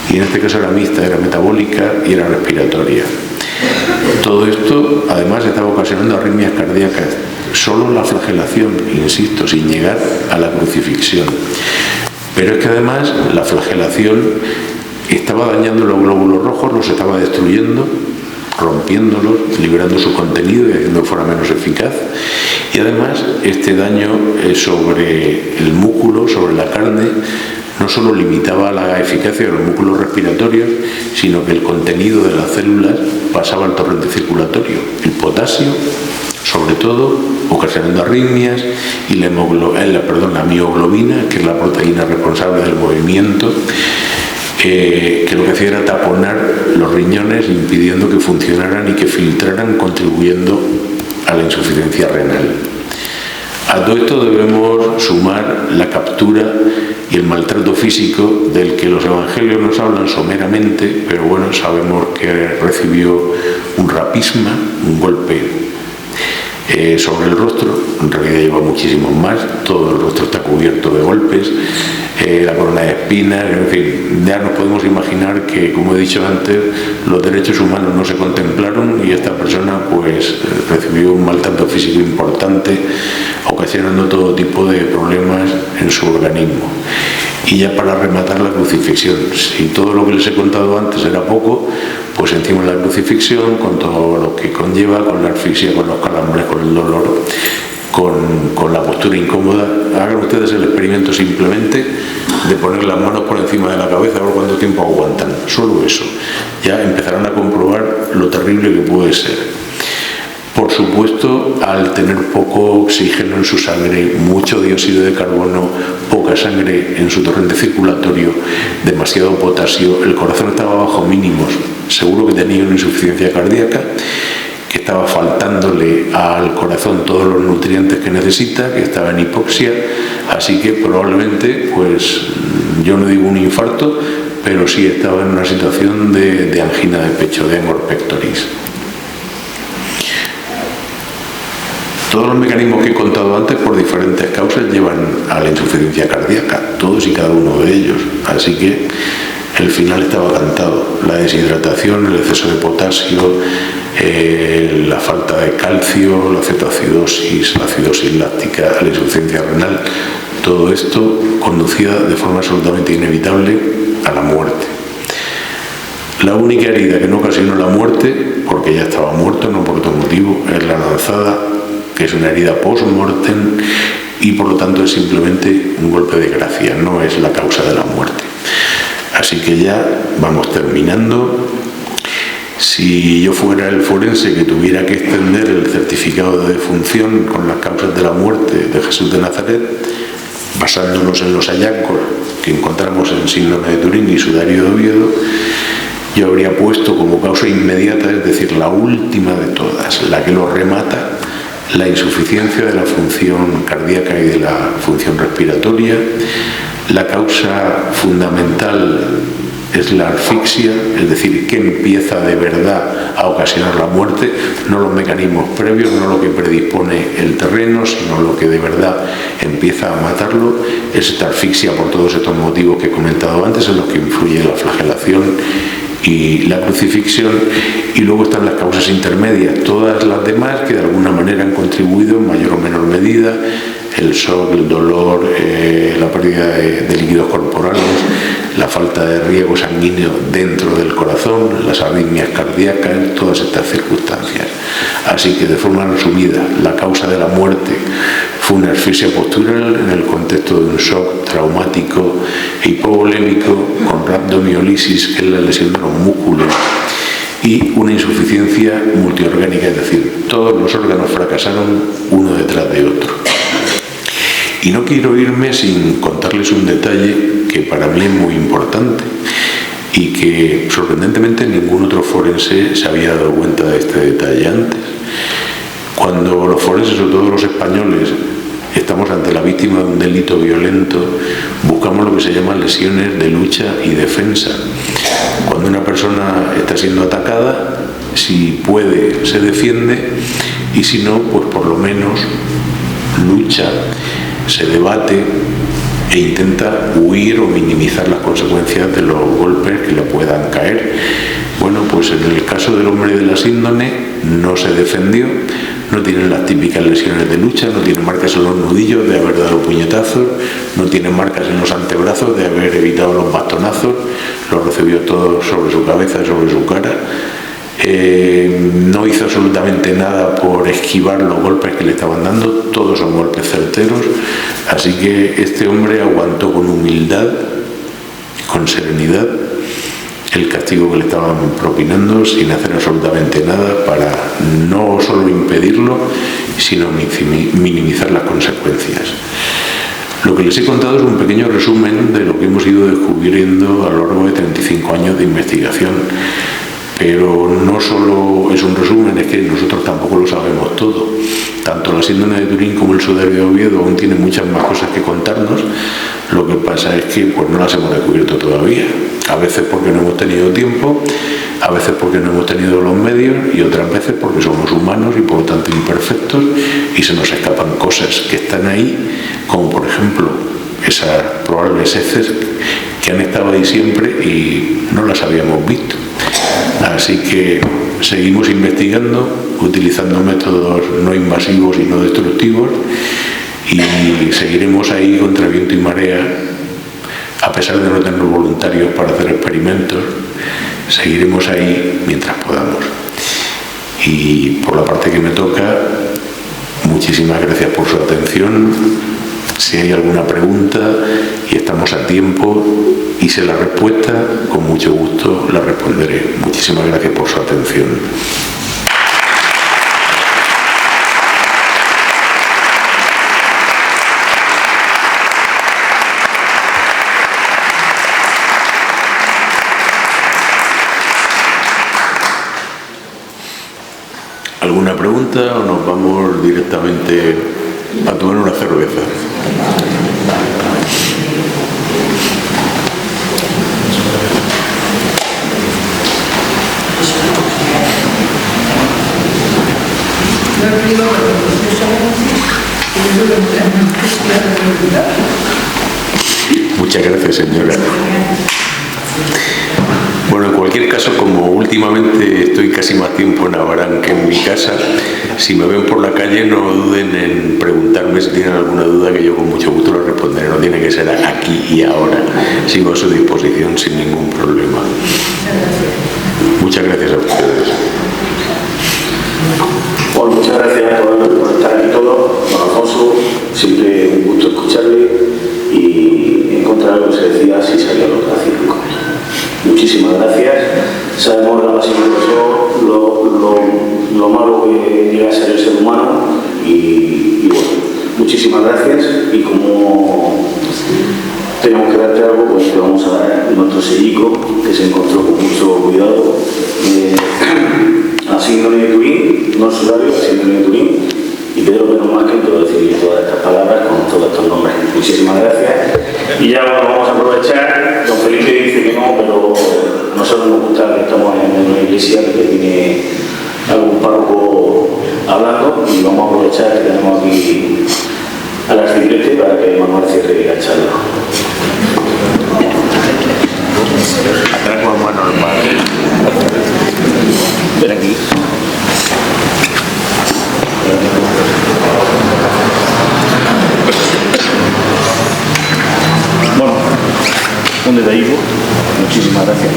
y en este caso era mixta, era metabólica y era respiratoria. Todo esto además estaba ocasionando arritmias cardíacas, solo la flagelación, insisto, sin llegar a la crucifixión. Pero es que además la flagelación estaba dañando los glóbulos rojos, los estaba destruyendo, rompiéndolos, liberando su contenido y haciendo que fuera menos eficaz. Y además este daño sobre el músculo, sobre la carne, no solo limitaba la eficacia de los músculos respiratorios, sino que el contenido de las células pasaba al torrente circulatorio. El potasio, sobre todo, ocasionando arritmias, y la mioglobina, que es la proteína responsable del movimiento, que lo que hacía era taponar los riñones, impidiendo que funcionaran y que filtraran, contribuyendo a la insuficiencia renal. A todo esto debemos sumar la captura y el maltrato físico del que los evangelios nos hablan someramente, pero bueno, sabemos que recibió un rapisma, un golpe sobre el rostro. En realidad lleva muchísimos más, todo el rostro está cubierto de golpes, la corona de espinas, en fin, ya nos podemos imaginar que, como he dicho antes, los derechos humanos no se contemplaron y esta persona pues recibió un maltrato físico importante, ocasionando todo tipo de problemas en su organismo. Y ya para rematar la crucifixión, si todo lo que les he contado antes era poco, pues encima la crucifixión, con todo lo que conlleva, con la asfixia, con los calambres, con el dolor, con la postura incómoda. Hagan ustedes el experimento simplemente de poner las manos por encima de la cabeza, a ver cuánto tiempo aguantan. Solo eso. Ya empezarán a comprobar lo terrible que puede ser. Por supuesto, al tener poco oxígeno en su sangre, mucho dióxido de carbono, poca sangre en su torrente circulatorio, demasiado potasio, el corazón estaba bajo mínimos. Seguro que tenía una insuficiencia cardíaca, que estaba faltándole al corazón todos los nutrientes que necesita, que estaba en hipoxia, así que probablemente, pues yo no digo un infarto, pero sí estaba en una situación de angina de pecho, de angor pectoris. Todos los mecanismos que he contado antes, por diferentes causas, llevan a la insuficiencia cardíaca, todos y cada uno de ellos. Así que el final estaba cantado. La deshidratación, el exceso de potasio, la falta de calcio, la cetoacidosis, la acidosis láctica, la insuficiencia renal, todo esto conducía de forma absolutamente inevitable a la muerte. La única herida que no ocasionó la muerte, porque ya estaba muerto, no por otro motivo, es la lanzada, que es una herida post-mortem y por lo tanto es simplemente un golpe de gracia, no es la causa de la muerte. Así que ya vamos terminando. Si yo fuera el forense que tuviera que extender el certificado de defunción con las causas de la muerte de Jesús de Nazaret, basándonos en los hallazgos que encontramos en Síndrome de Turín y Sudario de Oviedo, yo habría puesto como causa inmediata, es decir, la última de todas, la que lo remata, la insuficiencia de la función cardíaca y de la función respiratoria. La causa fundamental es la asfixia, es decir, que empieza de verdad a ocasionar la muerte, no los mecanismos previos, no lo que predispone el terreno, sino lo que de verdad empieza a matarlo. Es esta asfixia por todos estos motivos que he comentado antes, en los que influye la flagelación y la crucifixión. Y luego están las causas intermedias, todas las demás que de alguna manera han contribuido en mayor o menor medida: el shock, el dolor, la pérdida de líquidos corporales, la falta de riego sanguíneo dentro del corazón, las arritmias cardíacas, todas estas circunstancias. Así que, de forma resumida, la causa de la muerte fue una asfixia postural en el contexto de un shock traumático e hipovolémico con rhabdomiolisis, que es la lesión de los músculos, y una insuficiencia multiorgánica, es decir, todos los órganos fracasaron uno detrás de otro. Y no quiero irme sin contarles un detalle que para mí es muy importante y que sorprendentemente ningún otro forense se había dado cuenta de este detalle antes. Cuando los forenses, sobre todo los españoles, estamos ante la víctima de un delito violento, buscamos lo que se llaman lesiones de lucha y defensa. Cuando una persona está siendo atacada, si puede se defiende y si no, pues por lo menos lucha, se debate e intenta huir o minimizar las consecuencias de los golpes que le puedan caer. Bueno, pues en el caso del hombre de la síndrome no se defendió, no tiene las típicas lesiones de lucha, no tiene marcas en los nudillos de haber dado puñetazos, no tiene marcas en los antebrazos de haber evitado los bastonazos, los recibió todos sobre su cabeza, sobre su cara. No hizo absolutamente nada por esquivar los golpes que le estaban dando, todos son golpes certeros, así que este hombre aguantó con humildad, con serenidad, el castigo que le estaban propinando sin hacer absolutamente nada para no solo impedirlo, sino minimizar las consecuencias. Lo que les he contado es un pequeño resumen de lo que hemos ido descubriendo a lo largo de 35 años de investigación. Pero no solo es un resumen, es que nosotros tampoco lo sabemos todo. Tanto la síndrome de Turín como el Sudario de Oviedo aún tienen muchas más cosas que contarnos. Lo que pasa es que pues, no las hemos descubierto todavía. A veces porque no hemos tenido tiempo, a veces porque no hemos tenido los medios y otras veces porque somos humanos y por lo tanto imperfectos y se nos escapan cosas que están ahí, como por ejemplo esas probables heces que han estado ahí siempre y no las habíamos visto. Así que seguimos investigando, utilizando métodos no invasivos y no destructivos, y seguiremos ahí contra viento y marea, a pesar de no tener voluntarios para hacer experimentos, seguiremos ahí mientras podamos. Y por la parte que me toca, muchísimas gracias por su atención. Si hay alguna pregunta y estamos a tiempo y sé la respuesta, con mucho gusto la responderé. Muchísimas gracias por su atención. ¿Alguna pregunta o nos vamos directamente a tomar una cerveza? Muchas gracias, señora. Bueno, en cualquier caso, como últimamente estoy casi más tiempo en Abarán que en mi casa, si me ven por la calle no duden en preguntarme si tienen alguna duda, que yo con mucho gusto les responderé. No tiene que ser aquí y ahora. Sigo a su disposición sin ningún problema. Muchas gracias a ustedes. Bueno, muchas gracias por estar aquí todos. Don Alfonso, siempre un gusto escucharle y en contra de lo que se decía, sí sabía lo que hacía con él. Muchísimas gracias. Sabemos la pasión de Dios, lo malo que llega a ser el ser humano y bueno, muchísimas gracias. Y como tenemos que darte algo, pues te vamos a dar nuestro sellico que se encontró con mucho cuidado. A síndrome de Turín, no sudario, a síndrome de Turín, y Pedro menos más que puedo decir todas estas palabras con todos estos nombres. Muchísimas gracias. Y ya bueno, vamos a aprovechar. Don Felipe dice que no, pero a nosotros nos gusta que estamos en una iglesia que tiene algún párroco hablando, y vamos a aprovechar que tenemos aquí al arcipreste para que Manuel cierre la charla. Atrás más normal. Ven aquí. Bueno, un detallito. Muchísimas gracias.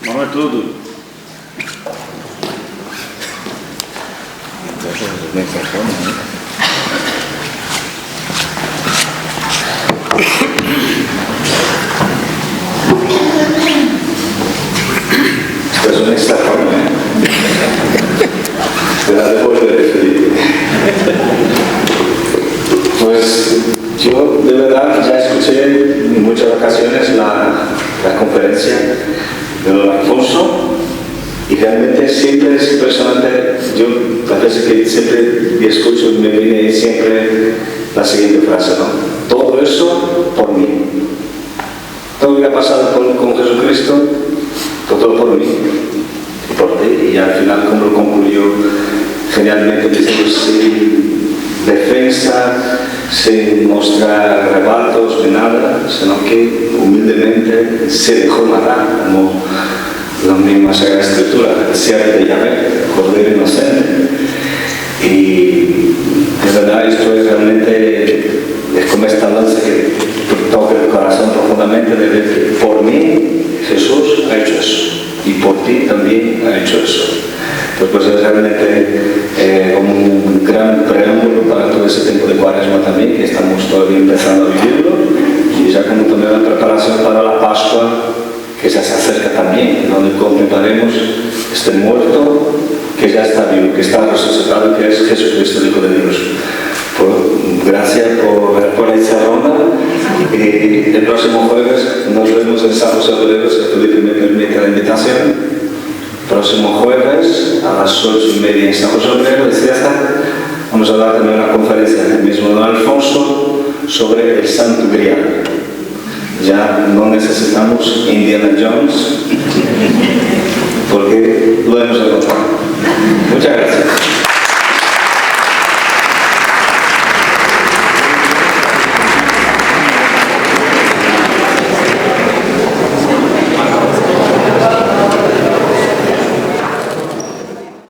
Vamos a ver todo. Esto es un extra forma, te la devuelvo de Felipe. Pues yo de verdad ya escuché en muchas ocasiones la conferencia de don Alfonso. Y realmente siempre es impresionante. Yo a veces que siempre escucho y me viene siempre la siguiente frase, ¿no? Todo eso por mí. Todo lo que ha pasado con Jesucristo, todo por mí y por ti. Y al final, como lo concluyó genialmente, diciendo sin defensa, sin mostrar rebatos de nada, sino que humildemente se dejó matar, como la misma Sagrada Escritura, el siervo de Yahvé, Cordero Inocente. Y de verdad esto es realmente, es como esta lanza que toca el corazón profundamente de ver que por mí Jesús ha hecho eso y por ti también ha hecho eso. Pues es realmente como un gran preámbulo para todo ese tiempo de Cuaresma también, que estamos todavía empezando a vivirlo, y ya como también la preparación para la Pascua, que ya se acerca también, donde contemplaremos este muerto que ya está vivo, que está resucitado, que es Jesucristo, el Hijo de Dios. Gracias por esta ronda. Y el próximo jueves nos vemos en San José de Oreros, si Felipe me permite la invitación. Próximo jueves a las 8:30 en San José de Oreros, de Cieza, vamos a dar también una conferencia del mismo don Alfonso sobre el Santo Grial. Ya no necesitamos Indiana Jones porque lo hemos encontrado. Muchas gracias.